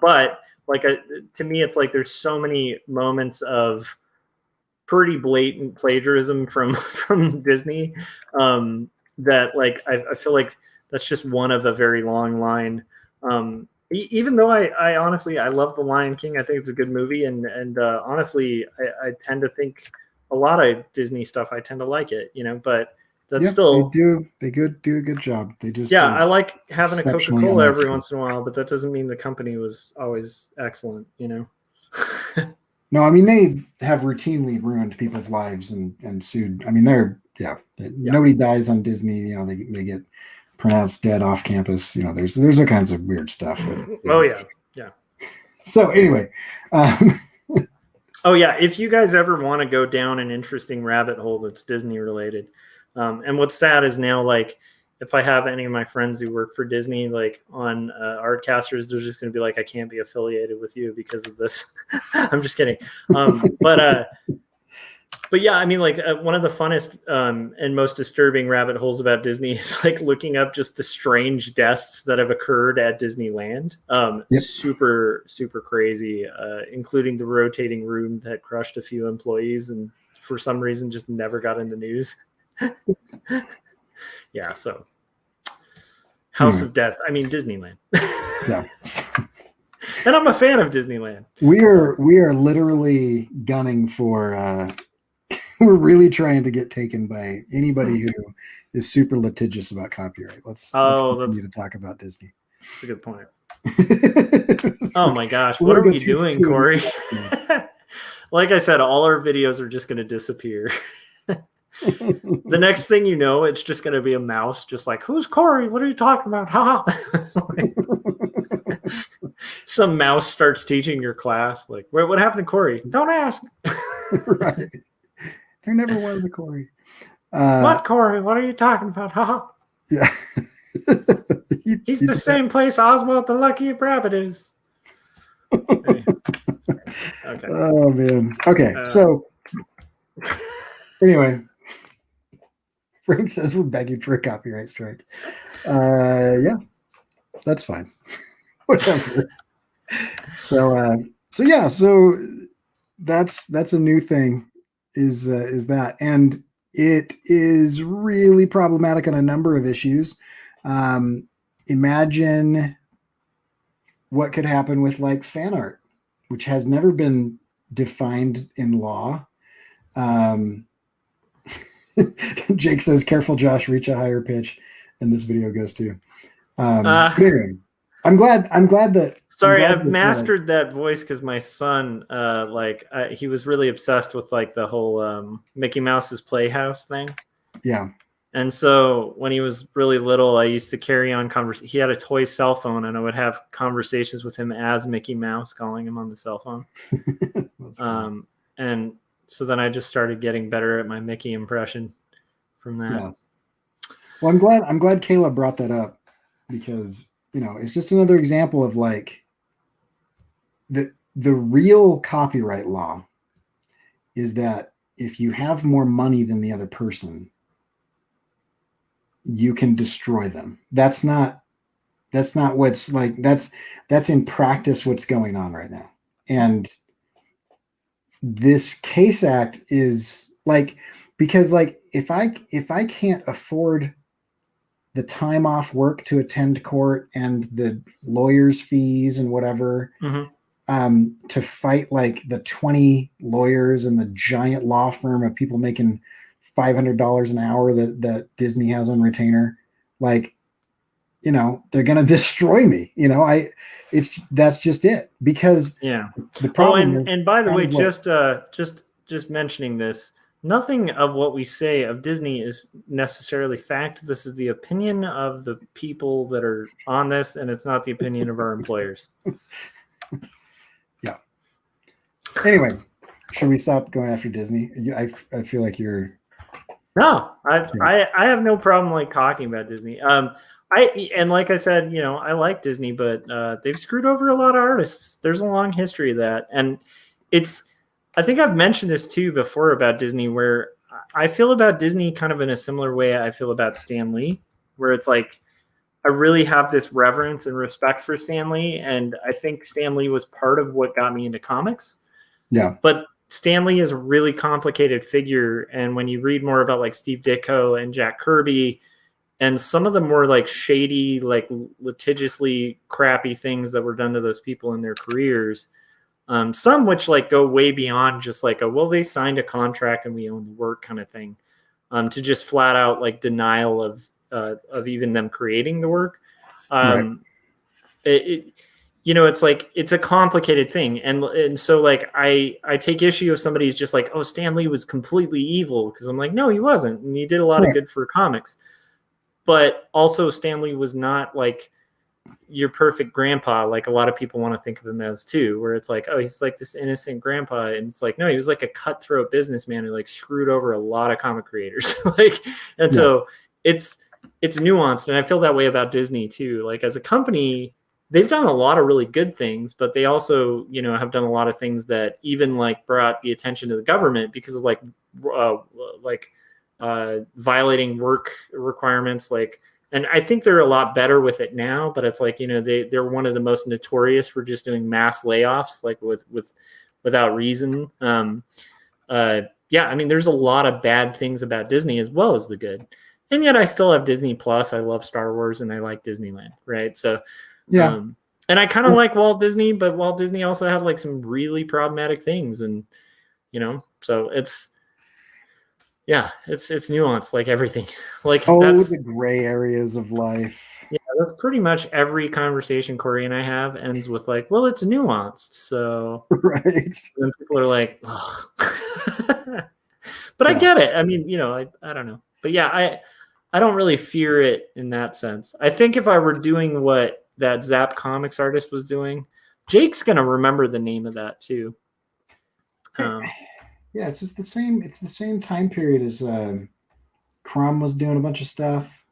but like to me, it's like there's so many moments of pretty blatant plagiarism from Disney that like I feel like that's just one of a very long line. Even though I honestly I love The Lion King, I think it's a good movie, and honestly I tend to think a lot of Disney stuff I tend to like it, but that's still
they do a good job. They just
I like having a Coca-Cola every once in a while, but that doesn't mean the company was always excellent,
No, I mean they have routinely ruined people's lives and sued. I mean nobody dies on Disney. They get pronounced dead off campus. There's all kinds of weird stuff.
Oh yeah.
So anyway,
if you guys ever want to go down an interesting rabbit hole that's Disney related, and what's sad is now like if I have any of my friends who work for Disney, like on Artcasters, they're just going to be like, I can't be affiliated with you because of this. I'm just kidding. But yeah, I mean, like one of the funnest and most disturbing rabbit holes about Disney is like looking up just the strange deaths that have occurred at Disneyland. Super, super crazy, including the rotating room that crushed a few employees and for some reason just never got in the news. Yeah, so House of Death. I mean, Disneyland.
Yeah.
And I'm a fan of Disneyland.
We are literally gunning for we're really trying to get taken by anybody who is super litigious about copyright. Let's continue to talk about Disney.
That's a good point. Oh my gosh, what are we doing, Corey? Like I said, all our videos are just going to disappear. The next thing you know, it's just going to be a mouse just like, who's Corey? What are you talking about? Ha Some mouse starts teaching your class. Like, what happened to Corey? Don't ask.
Right. There never was a Corey.
What Corey? What are you talking about? Ha
Yeah.
He's the same place Oswald the Lucky Rabbit is. Okay.
Oh man. Okay. So anyway, Frank says we're begging for a copyright strike. Yeah, that's fine. Whatever. So that's a new thing is that, and it is really problematic on a number of issues. Imagine what could happen with like fan art, which has never been defined in law. Jake says, careful, Josh, reach a higher pitch. And this video goes to, anyway, I'm glad that.
Sorry, I've mastered that voice because my son, he was really obsessed with like the whole Mickey Mouse's Playhouse thing.
Yeah.
And so when he was really little, I used to carry on conversation. He had a toy cell phone, and I would have conversations with him as Mickey Mouse, calling him on the cell phone. And so then I just started getting better at my Mickey impression from that.
Yeah. Well, I'm glad Kayla brought that up because, it's just another example of like the real copyright law is that if you have more money than the other person, you can destroy them. That's not what's like, that's in practice what's going on right now. And this Case Act is like, because like if I can't afford the time off work to attend court and the lawyers' fees and whatever, to fight like the 20 lawyers and the giant law firm of people making $500 an hour that Disney has on retainer, like, you know, they're going to destroy me. You know, that's just it. Because the problem
and by the way, just mentioning this, nothing of what we say of Disney is necessarily fact. This is the opinion of the people that are on this, and it's not the opinion of our employers.
Yeah. Anyway, should we stop going after Disney? I feel like you're.
No, I have no problem like talking about Disney. And like I said, you know, I like Disney, but they've screwed over a lot of artists. There's a long history of that, and I think I've mentioned this too before about Disney, where I feel about Disney kind of in a similar way I feel about Stan Lee, where it's like I really have this reverence and respect for Stan Lee, and I think Stan Lee was part of what got me into comics.
Yeah.
But Stan Lee is a really complicated figure, and when you read more about like Steve Ditko and Jack Kirby and some of the more like shady, like litigiously crappy things that were done to those people in their careers, some which like go way beyond just like they signed a contract and we own the work kind of thing, to just flat out like denial of even them creating the work.
Right.
You know, it's like it's a complicated thing, and so like I take issue if somebody's just like, oh, Stan Lee was completely evil, because I'm like, no, he wasn't, and he did a lot of good for comics. But also Stan Lee was not like your perfect grandpa, like a lot of people want to think of him as too, where it's like, oh, he's like this innocent grandpa, and it's like, no, he was like a cutthroat businessman who like screwed over a lot of comic creators. So it's nuanced, and I feel that way about Disney too. Like as a company, they've done a lot of really good things, but they also, you know, have done a lot of things that even like brought the attention to the government because of violating work requirements, like. And I think they're a lot better with it now, but it's like, you know, they're one of the most notorious for just doing mass layoffs, like without reason. I mean, there's a lot of bad things about Disney as well as the good. And yet I still have Disney Plus. I love Star Wars and I like Disneyland. Right. So, and I kind of like Walt Disney, but Walt Disney also had like some really problematic things. And, you know, so it's nuanced, like everything. Like that's
the gray areas of life.
Yeah, that's pretty much every conversation Corey and I have ends with like, well, it's nuanced. So
right.
Then people are like, oh. But I get it. I mean, you know, I don't know. But yeah, I don't really fear it in that sense. I think if I were doing what that Zap Comics artist was doing, Jake's gonna remember the name of that too.
Yeah, it's just the same. It's the same time period as Crumb was doing a bunch of stuff.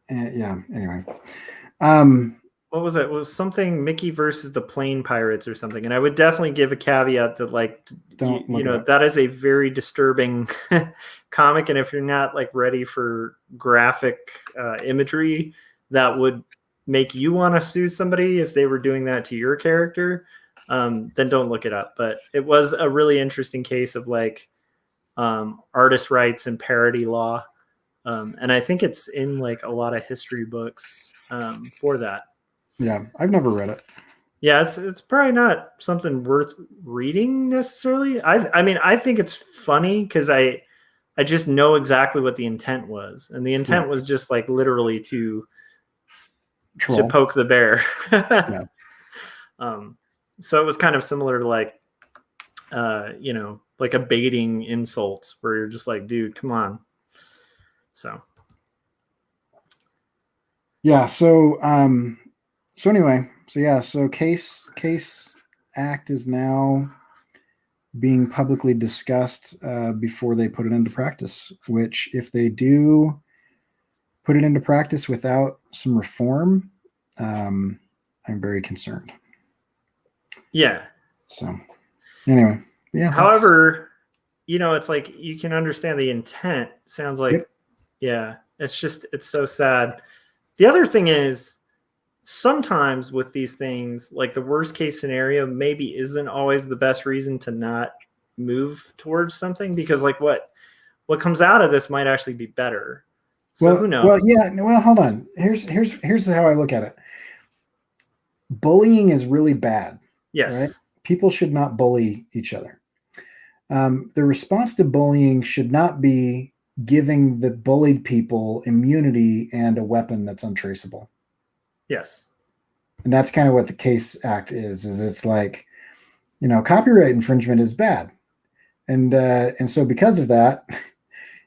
Yeah. Anyway,
what was it? It was something Mickey versus the Plane Pirates or something. And I would definitely give a caveat that like, you know, that is a very disturbing comic. And if you're not like ready for graphic imagery, that would make you want to sue somebody if they were doing that to your character. Then don't look it up. But it was a really interesting case of like artist rights and parody law. And I think it's in like a lot of history books for that.
Yeah, I've never read it.
Yeah, it's probably not something worth reading necessarily. I mean, I think it's funny because I just know exactly what the intent was. And the intent was just like literally to poke the bear. So it was kind of similar to like, you know, like a baiting insults where you're just like, dude, come on. So.
Yeah. So anyway, so Case Act is now being publicly discussed before they put it into practice, which if they do put it into practice without some reform, I'm very concerned.
Yeah.
So anyway, yeah.
However, you know, it's like you can understand the intent. Sounds like Yeah. It's so sad. The other thing is sometimes with these things, like the worst case scenario maybe isn't always the best reason to not move towards something, because like what comes out of this might actually be better. So who knows?
Yeah. Well, hold on. Here's how I look at it. Bullying is really bad, right?
Yes.
People should not bully each other. The response to bullying should not be giving the bullied people immunity and a weapon that's untraceable.
Yes.
And that's kind of what the Case Act is it's like, copyright infringement is bad. And so because of that,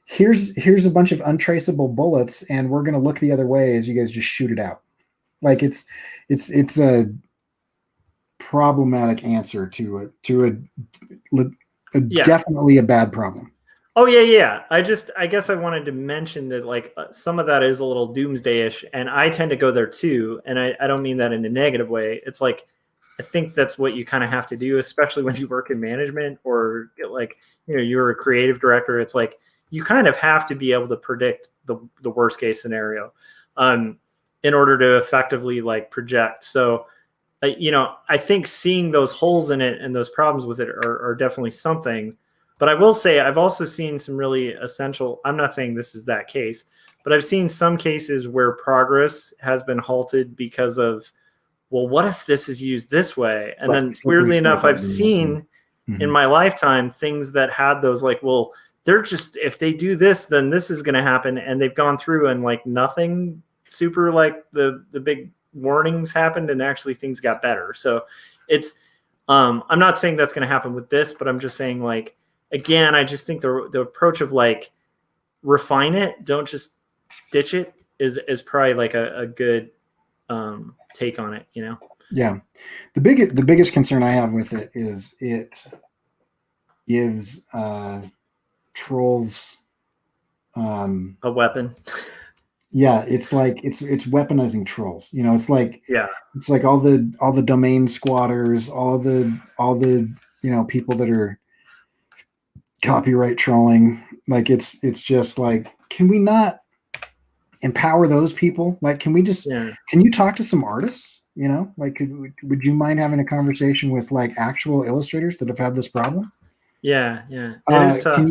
here's a bunch of untraceable bullets, and we're going to look the other way as you guys just shoot it out. Like it's a problematic answer to definitely a bad problem.
Oh yeah. I guess I wanted to mention that like some of that is a little doomsday-ish, and I tend to go there too. And I don't mean that in a negative way. It's like I think that's what you kind of have to do, especially when you work in management or like you're a creative director. It's like you kind of have to be able to predict the worst case scenario in order to effectively like project. So I think seeing those holes in it and those problems with it are definitely something. But I will say I've also seen some really essential, I'm not saying this is that case, but I've seen some cases where progress has been halted because of, well, what if this is used this way? And then weirdly enough, I've seen in my lifetime things that had those like, well, they're just, if they do this, then this is going to happen. And they've gone through and like nothing super like the big warnings happened, and actually things got better. So it's, I'm not saying that's going to happen with this, but I'm just saying like, again, I just think the approach of like refine it, don't just ditch it is probably like a good take on it,
Yeah. The biggest concern I have with it is it gives trolls
a weapon.
Yeah, it's like it's weaponizing trolls. It's like
yeah,
it's like all the domain squatters, all the people that are copyright trolling. Like it's just like, can we not empower those people? Like, can we just can you talk to some artists? Like would you mind having a conversation with like actual illustrators that have had this problem?
Yeah. It is tough.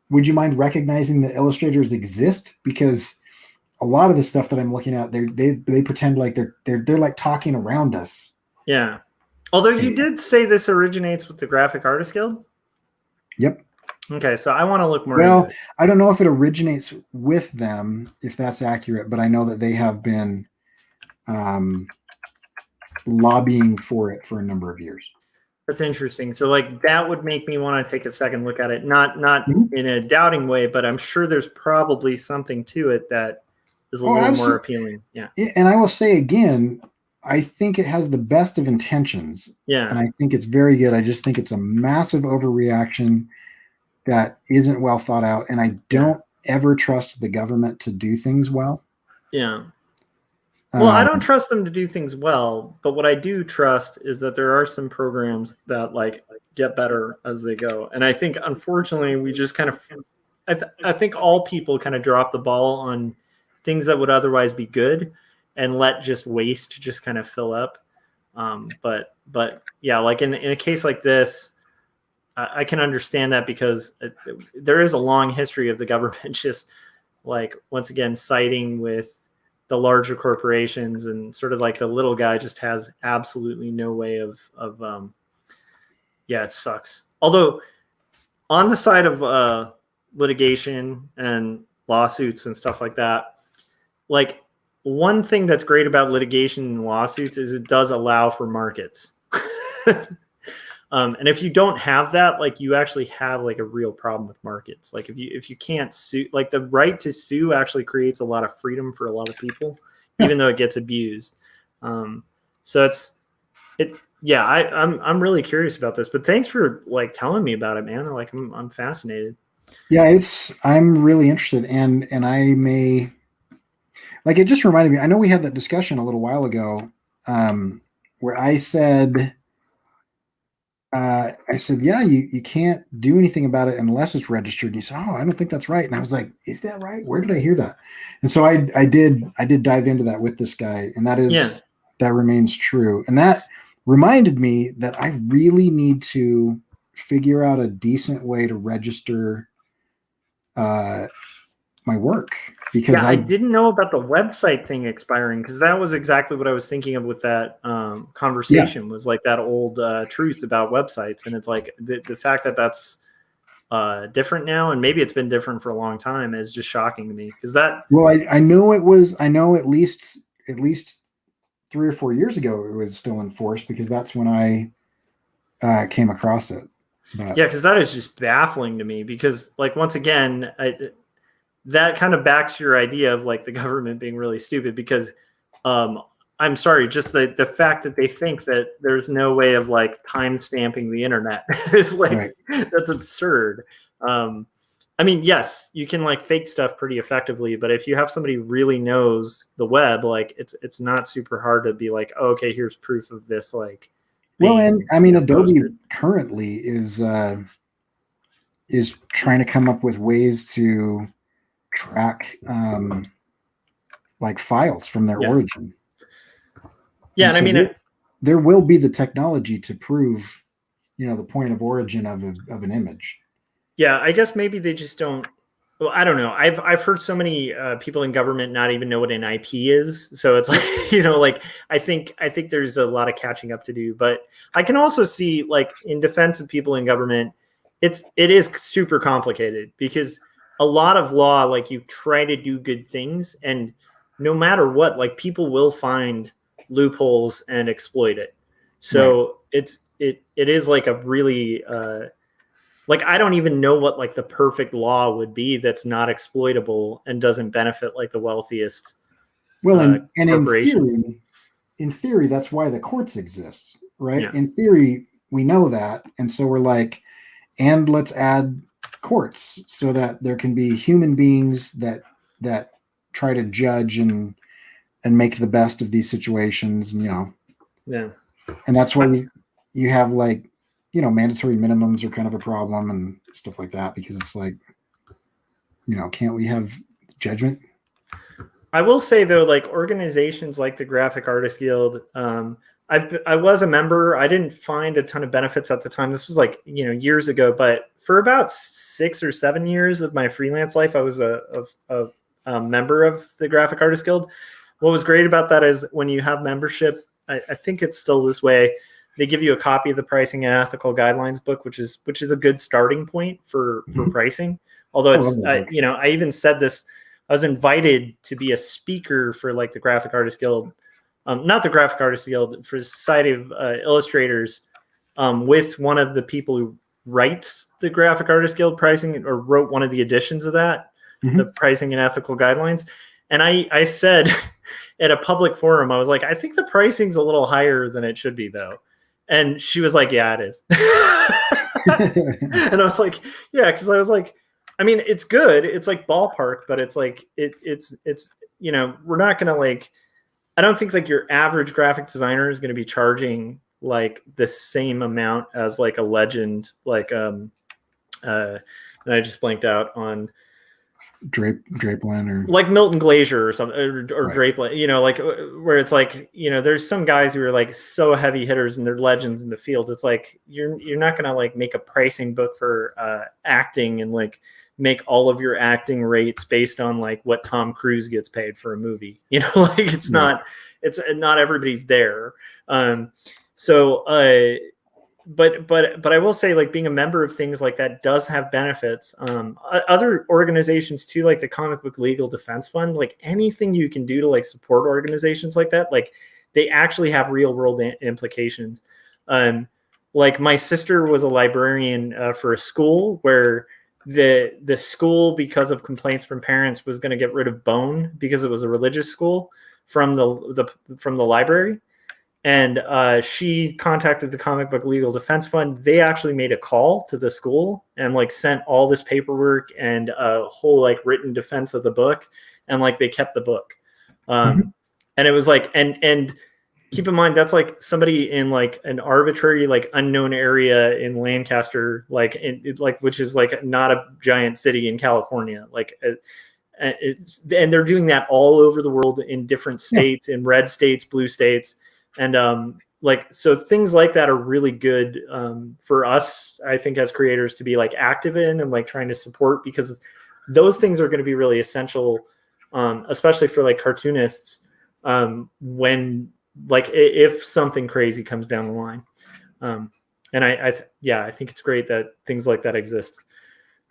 Would you mind recognizing that illustrators exist? Because a lot of the stuff that I'm looking at, they pretend like they're like talking around us.
Yeah. Although you did say this originates with the Graphic Artists Guild.
Yep.
Okay, so I want to look more.
Well, I don't know if it originates with them, if that's accurate, but I know that they have been lobbying for it for a number of years.
That's interesting. So like that would make me want to take a second look at it, not in a doubting way, but I'm sure there's probably something to it that is a little more appealing. Yeah.
And I will say again, I think it has the best of intentions.
Yeah.
And I think it's very good. I just think it's a massive overreaction that isn't well thought out. And I don't ever trust the government to do things well.
Yeah. Well, I don't trust them to do things well, but what I do trust is that there are some programs that like get better as they go. And I think, unfortunately, we just kind of, I think all people kind of drop the ball on things that would otherwise be good and let just waste just kind of fill up. But yeah, like in a case like this, I can understand that because there is a long history of the government just like, once again, siding with the larger corporations, and sort of like the little guy just has absolutely no way of it sucks. Although on the side of litigation and lawsuits and stuff like that, like one thing that's great about litigation and lawsuits is it does allow for markets. And if you don't have that, like you actually have like a real problem with markets. Like if you can't sue, like the right to sue actually creates a lot of freedom for a lot of people, even though it gets abused. So I'm really curious about this, but thanks for like telling me about it, man. Like I'm fascinated.
Yeah, I'm really interested, and I may, like, it just reminded me, I know we had that discussion a little while ago, where I said, I said, yeah, you can't do anything about it unless it's registered. And he said, oh, I don't think that's right. And I was like, is that right? Where did I hear that? And so I did dive into that with this guy, and
Yeah.
that remains true. And that reminded me that I really need to figure out a decent way to register my work, because
Yeah, I didn't know about the website thing expiring, because that was exactly what I was thinking of with that conversation, was like that old truth about websites. And it's like the fact that that's different now, and maybe it's been different for a long time, is just shocking to me, because that.
Well, I know at least 3 or 4 years ago it was still enforced, because that's when I came across it. But
Yeah, because that is just baffling to me, because like, once again, that kind of backs your idea of like the government being really stupid, because I'm sorry, just the fact that they think that there's no way of like time stamping the internet is like,
right.
That's absurd. I mean, yes, you can like fake stuff pretty effectively, but if you have somebody who really knows the web, like it's not super hard to be like, oh, okay, here's proof of this. Like,
Well, and I mean, Adobe
posted.
currently is trying to come up with ways to track like files from their origin.
Yeah, and
so
I mean,
there will be the technology to prove, the point of origin of an image.
Yeah, I guess maybe they just don't. Well, I don't know. I've heard so many people in government not even know what an IP is. So it's like, like I think there's a lot of catching up to do. But I can also see, like, in defense of people in government, it is super complicated, because a lot of law, like, you try to do good things, and no matter what, like, people will find loopholes and exploit it. So it is like a really like, I don't even know what like the perfect law would be that's not exploitable and doesn't benefit like the wealthiest.
Well, and
corporations.
in theory, that's why the courts exist, right?
Yeah.
In theory, we know that, and so we're like, and let's add courts so that there can be human beings that try to judge and make the best of these situations,
Yeah.
And that's why you have like, mandatory minimums are kind of a problem and stuff like that, because it's like, can't we have judgment?
I will say though, like, organizations like the Graphic Artists Guild, I was a member. I didn't find a ton of benefits at the time. This was like, years ago, but for about 6 or 7 years of my freelance life, I was a member of the Graphic Artists Guild. What was great about that is when you have membership, I think it's still this way, they give you a copy of the Pricing and Ethical Guidelines book, which is a good starting point for pricing. Although it's, I even said this, I was invited to be a speaker for like the Graphic Artists Guild, not the Graphic Artists Guild, for Society of Illustrators, with one of the people who writes the Graphic Artists Guild pricing, or wrote one of the editions of that, the Pricing and Ethical Guidelines. And I said at a public forum, I was like, I think the pricing's a little higher than it should be, though. And she was like, yeah, it is. And I was like, yeah, because I was like, I mean, it's good. It's like ballpark, but it's like, it's we're not going to like, I don't think like your average graphic designer is going to be charging like the same amount as like a legend, like, and I just blanked out on
Drapeland, or
like Milton Glaser or something, or
right.
Drapeland, like, where it's like, there's some guys who are like so heavy hitters and they're legends in the field. It's like, you're not going to like make a pricing book for acting and like make all of your acting rates based on like what Tom Cruise gets paid for a movie. Like it's not everybody's there. But I will say, like, being a member of things like that does have benefits. Other organizations too, like the Comic Book Legal Defense Fund, like anything you can do to like support organizations like that, like they actually have real world implications. Like my sister was a librarian for a school where the school, because of complaints from parents, was going to get rid of Bone because it was a religious school from the library. And she contacted the Comic Book Legal Defense Fund. They actually made a call to the school and like sent all this paperwork and a whole like written defense of the book, and like they kept the book. And it was like, and keep in mind that's like somebody in like an arbitrary like unknown area in Lancaster, like which is like not a giant city in California, like and they're doing that all over the world in different states, in red states, blue states, and like so things like that are really good for us, I think, as creators to be like active in and like trying to support, because those things are going to be really essential, especially for like cartoonists, when like if something crazy comes down the line. And I think it's great that things like that exist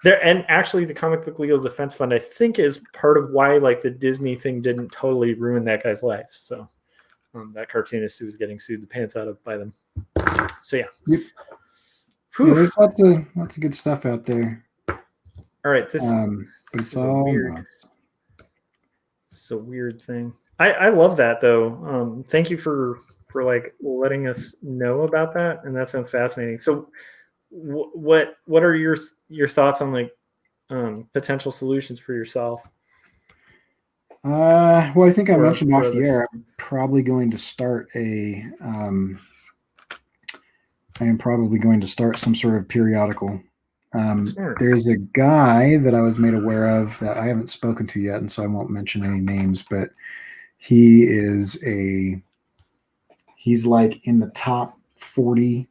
there. And actually the Comic Book Legal Defense Fund, I think, is part of why like the Disney thing didn't totally ruin that guy's life. So that cartoonist who was getting sued the pants out of by them. So yeah.
Yep. Yeah, there's lots of good stuff out there.
All right, this
is
weird. It's a weird thing. I love that though. Thank you for like letting us know about that, and that sounds fascinating. So, what are your thoughts on like potential solutions for yourself?
Well, I think I mentioned off the air, I'm probably going to start I am probably going to start some sort of periodical. There's a guy that I was made aware of that I haven't spoken to yet, and so I won't mention any names, but he's like in the top 40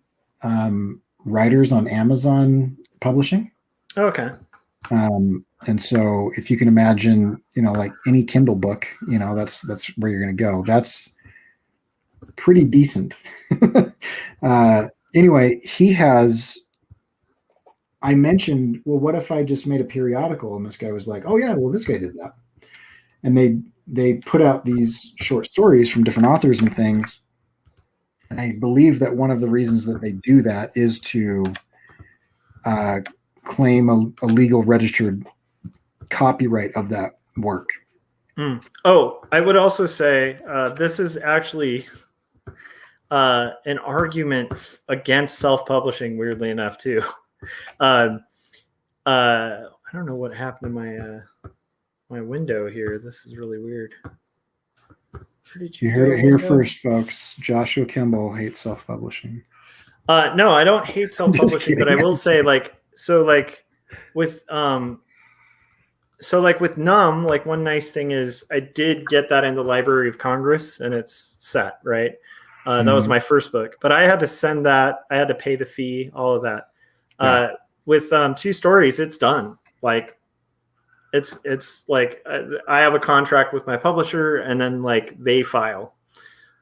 writers on Amazon publishing.
Okay.
And so if you can imagine, like any Kindle book, that's where you're going to go. That's pretty decent. Anyway, I mentioned, well, what if I just made a periodical? And this guy was like, oh yeah, well, this guy did that. And they put out these short stories from different authors and things. And I believe that one of the reasons that they do that is to claim a legal registered copyright of that work.
Oh, I would also say this is actually an argument against self-publishing, weirdly enough, too. I don't know what happened to my window here. This is really weird.
You heard it here first, folks. Joshua Kimball hates self-publishing.
No, I don't hate self-publishing, but I will say with Numb, like one nice thing is I did get that in the Library of Congress and it's set, right? That was my first book, but I had to send that. I had to pay the fee, all of that. Yeah. With 2 stories, it's done. Like it's like I have a contract with my publisher, and then like they file.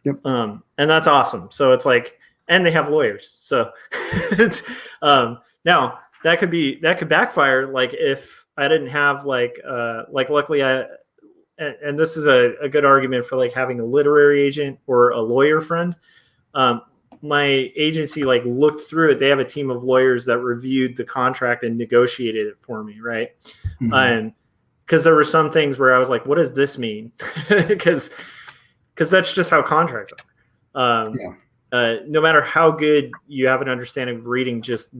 Yep.
And that's awesome. So it's like, and they have lawyers. So it's now that could backfire. Like if I didn't have like luckily and this is a good argument for like having a literary agent or a lawyer friend. My agency like looked through it. They have a team of lawyers that reviewed the contract and negotiated it for me. Right. Mm-hmm. Because there were some things where I was like, what does this mean? Because that's just how contracts are. No matter how good you have an understanding of reading just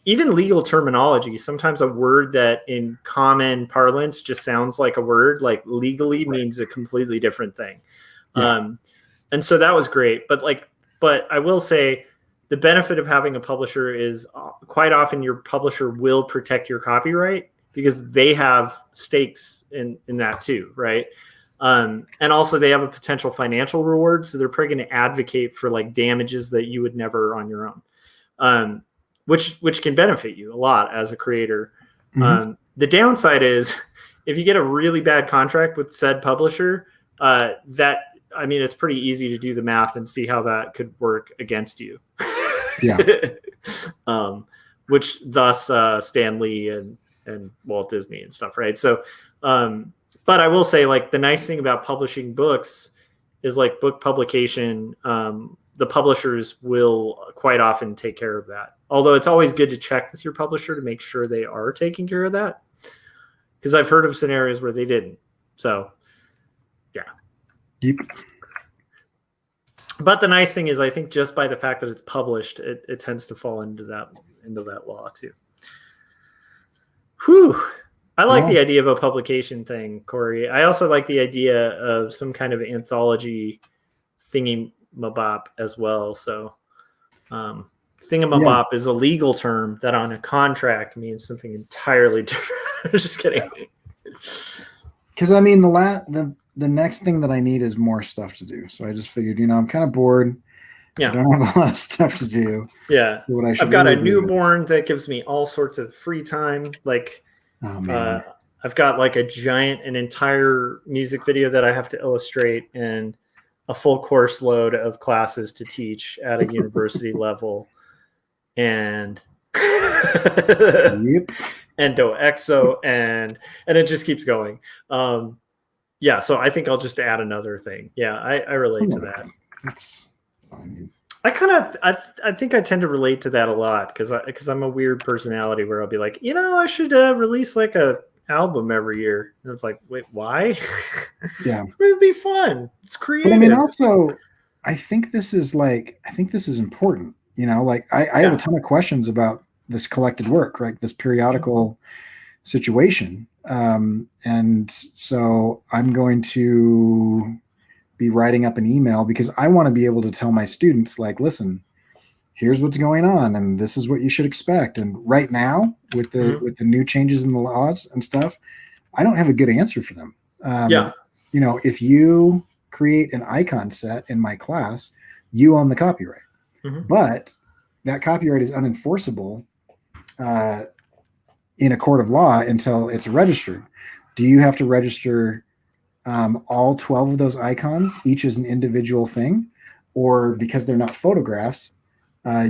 even legal terminology, sometimes a word that in common parlance just sounds like a word, like legally means a completely different thing. Yeah. And so that was great. But I will say the benefit of having a publisher is quite often your publisher will protect your copyright because they have stakes in that too, right? And also they have a potential financial reward. So they're probably going to advocate for like damages that you would never on your own, which can benefit you a lot as a creator. Mm-hmm. The downside is if you get a really bad contract with said publisher, it's pretty easy to do the math and see how that could work against you.
Yeah.
Which thus Stan Lee and Walt Disney and stuff, right? So, but I will say, like, the nice thing about publishing books is like book publication, the publishers will quite often take care of that. Although it's always good to check with your publisher to make sure they are taking care of that. Because I've heard of scenarios where they didn't. So, yeah.
Yep.
But the nice thing is, I think just by the fact that it's published, it tends to fall into that law too. Whew. I like the idea of a publication thing, Corey. I also like the idea of some kind of anthology thingy-mabop as well. So thingamabob is a legal term that on a contract means something entirely different. Just kidding.
Because I mean, the next thing that I need is more stuff to do. So I just figured, I'm kind of bored.
Yeah.
I don't have a lot of stuff to do.
Yeah.
So what I should
I've got
really
a
do
newborn that gives me all sorts of free time. Like,
oh man.
I've got like an entire music video that I have to illustrate and a full course load of classes to teach at a university level. And
Yep.
EndoExo and it just keeps going. Yeah, so I think I'll just add another thing. Yeah, I relate to that.
That's fine.
I think I tend to relate to that a lot because I'm a weird personality where I'll be like, I should release like a album every year. And it's like, wait, why?
Yeah.
It'd be fun. It's creative.
But I mean, also, I think this is important. Like I have a ton of questions about this collected work, right? This periodical situation. And so I'm going to be writing up an email because I want to be able to tell my students, like, listen, here's what's going on, and this is what you should expect. And right now, with the new changes in the laws and stuff, I don't have a good answer for them. If you create an icon set in my class, you own the copyright. But that copyright is unenforceable in a court of law until it's registered. Do you have to register all 12 of those icons, each as an individual thing? Or because they're not photographs,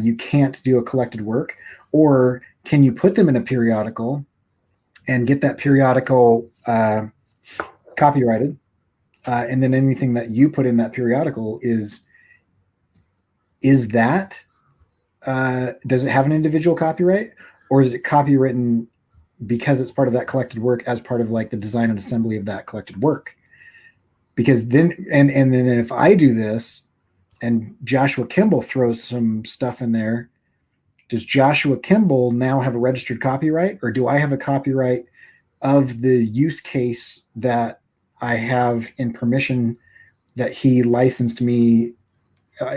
you can't do a collected work? Or can you put them in a periodical and get that periodical copyrighted? And then anything that you put in that periodical is that, does it have an individual copyright, or is it copywritten because it's part of that collected work as part of like the design and assembly of that collected work? Because then, and then if I do this and Joshua Kimball throws some stuff in there, does Joshua Kimball now have a registered copyright, or do I have a copyright of the use case that I have in permission that he licensed me?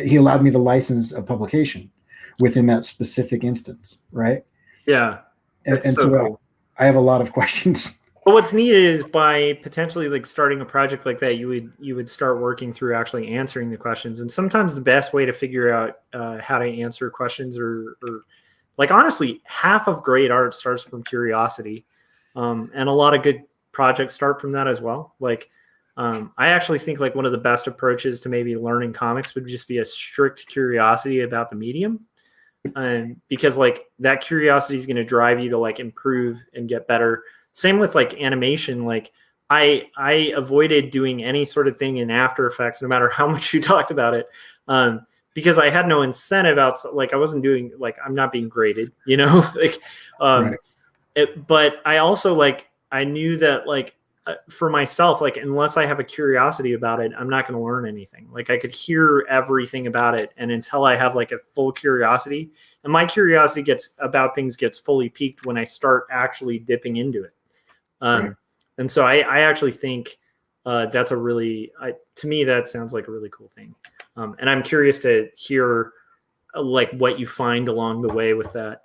He allowed me the license of publication within that specific instance, right?
Yeah.
And so cool. I have a lot of questions.
But what's neat is by potentially like starting a project like that, you would start working through actually answering the questions. And sometimes the best way to figure out how to answer questions or like, honestly, half of great art starts from curiosity. And a lot of good projects start from that as well. Like, I actually think like one of the best approaches to maybe learning comics would just be a strict curiosity about the medium. And because like that curiosity is going to drive you to like improve and get better. Same with like animation. Like I avoided doing any sort of thing in After Effects, no matter how much you talked about it. Because I had no incentive outside. Like I wasn't doing, like, I'm not being graded, like,
Right.
But I also like, I knew that like, for myself, like, unless I have a curiosity about it, I'm not going to learn anything. Like I could hear everything about it. And until I have like a full curiosity, and my curiosity gets fully piqued when I start actually dipping into it.
Right.
And so I actually think that's to me, that sounds like a really cool thing. And I'm curious to hear like what you find along the way with that.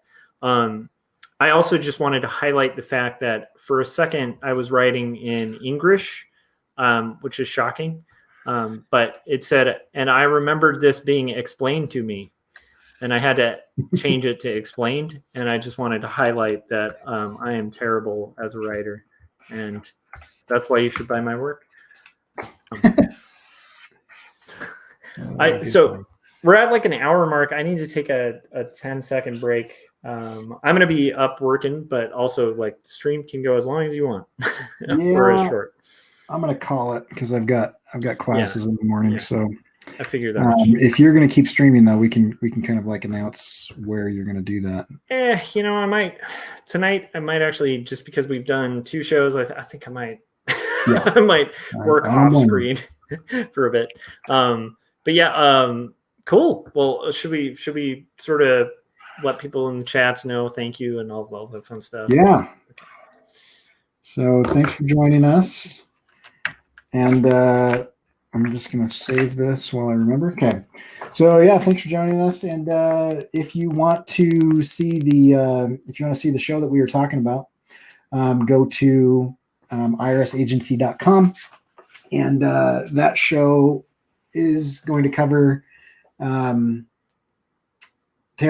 I also just wanted to highlight the fact that for a second I was writing in English, which is shocking. But it said, and I remembered this being explained to me, and I had to change it to explained. And I just wanted to highlight that I am terrible as a writer, and that's why you should buy my work. So we're at like an hour mark. I need to take a 10-second break. I'm going to be up working, but also like stream can go as long as you want or as short.
I'm going to call it because I've got classes in the morning. Yeah. So
I figured that.
If you're going to keep streaming though, we can kind of like announce where you're going to do that.
I might tonight. I might actually, just because we've done 2 shows. I think I might, I might work off screen for a bit. But yeah, cool. Well, should we sort of let people in the chats know thank you and all that fun stuff?
Yeah. Okay. So thanks for joining us. And I'm just going to save this while I remember. Okay. So yeah, thanks for joining us. And if you want to see the show that we were talking about, go to irisagency.com. And that show is going to cover Tale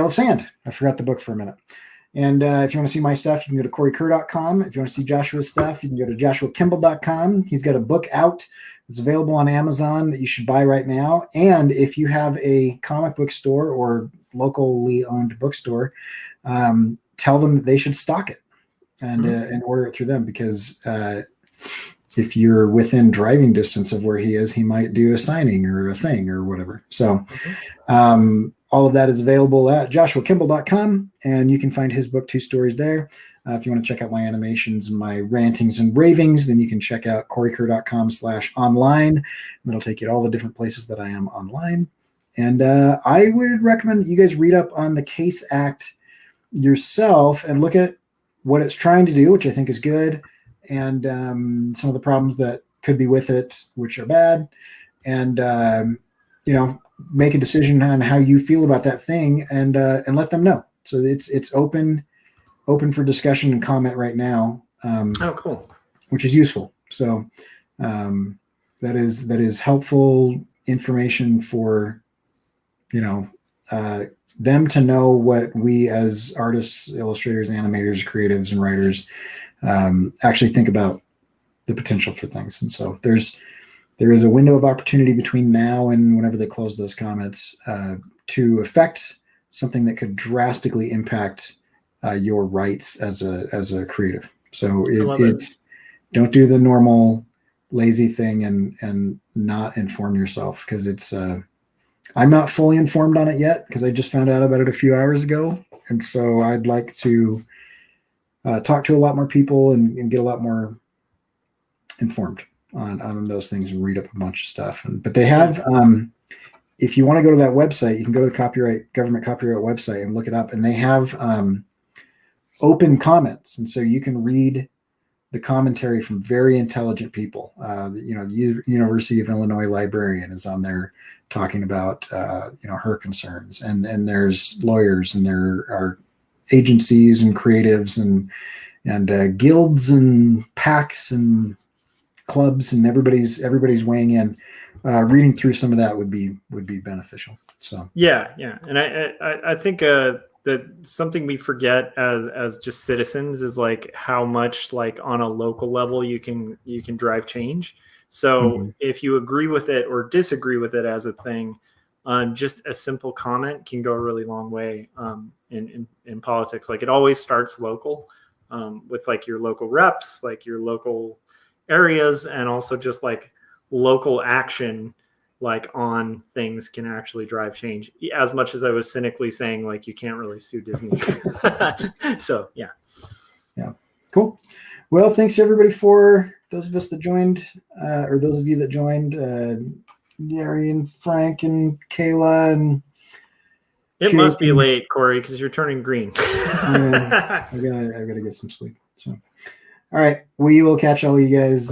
of Sand. I forgot the book for a minute. And if you want to see my stuff, you can go to CoreyKerr.com. If you want to see Joshua's stuff, you can go to JoshuaKimball.com. He's got a book out. It's available on Amazon that you should buy right now. And if you have a comic book store or locally owned bookstore, tell them that they should stock it and order it through them, because if you're within driving distance of where he is, he might do a signing or a thing or whatever. So all of that is available at JoshuaKimball.com, and you can find his book, Two Stories, there. If you want to check out my animations and my rantings and ravings, then you can check out CoreyKerr.com/online. That'll take you to all the different places that I am online. And I would recommend that you guys read up on the CASE Act yourself and look at what it's trying to do, which I think is good, and some of the problems that could be with it, which are bad, and make a decision on how you feel about that thing, and let them know. So it's open for discussion and comment right now.
Cool.
Which is useful. So that is helpful information for them to know what we as artists, illustrators, animators, creatives, and writers actually think about the potential for things. And so there is a window of opportunity between now and whenever they close those comments to affect something that could drastically impact your rights as a creative. So don't do the normal lazy thing and not inform yourself, because it's I'm not fully informed on it yet, because I just found out about it a few hours ago. And so I'd like to talk to a lot more people and get a lot more informed on those things and read up a bunch of stuff. But they have, if you want to go to that website, you can go to the government copyright website and look it up. And they have open comments. And so you can read the commentary from very intelligent people. The University of Illinois librarian is on there talking about, her concerns. And there's lawyers, and there are agencies and creatives and guilds and PACs and clubs, and everybody's weighing in. Reading through some of that would be beneficial. So
yeah, and I think that something we forget as just citizens is like how much like on a local level you can drive change. So if you agree with it or disagree with it as a thing, just a simple comment can go a really long way in politics. Like, it always starts local, with like your local reps, like your local areas, and also just like local action like on things can actually drive change. As much as I was cynically saying like you can't really sue Disney. So yeah,
cool. Well, thanks everybody for those of us that joined, or those of you that joined, Gary and Frank and Kayla and
it
Jake,
must be late, Corey, because you're turning green.
I've got to get some sleep. So all right, we will catch all you guys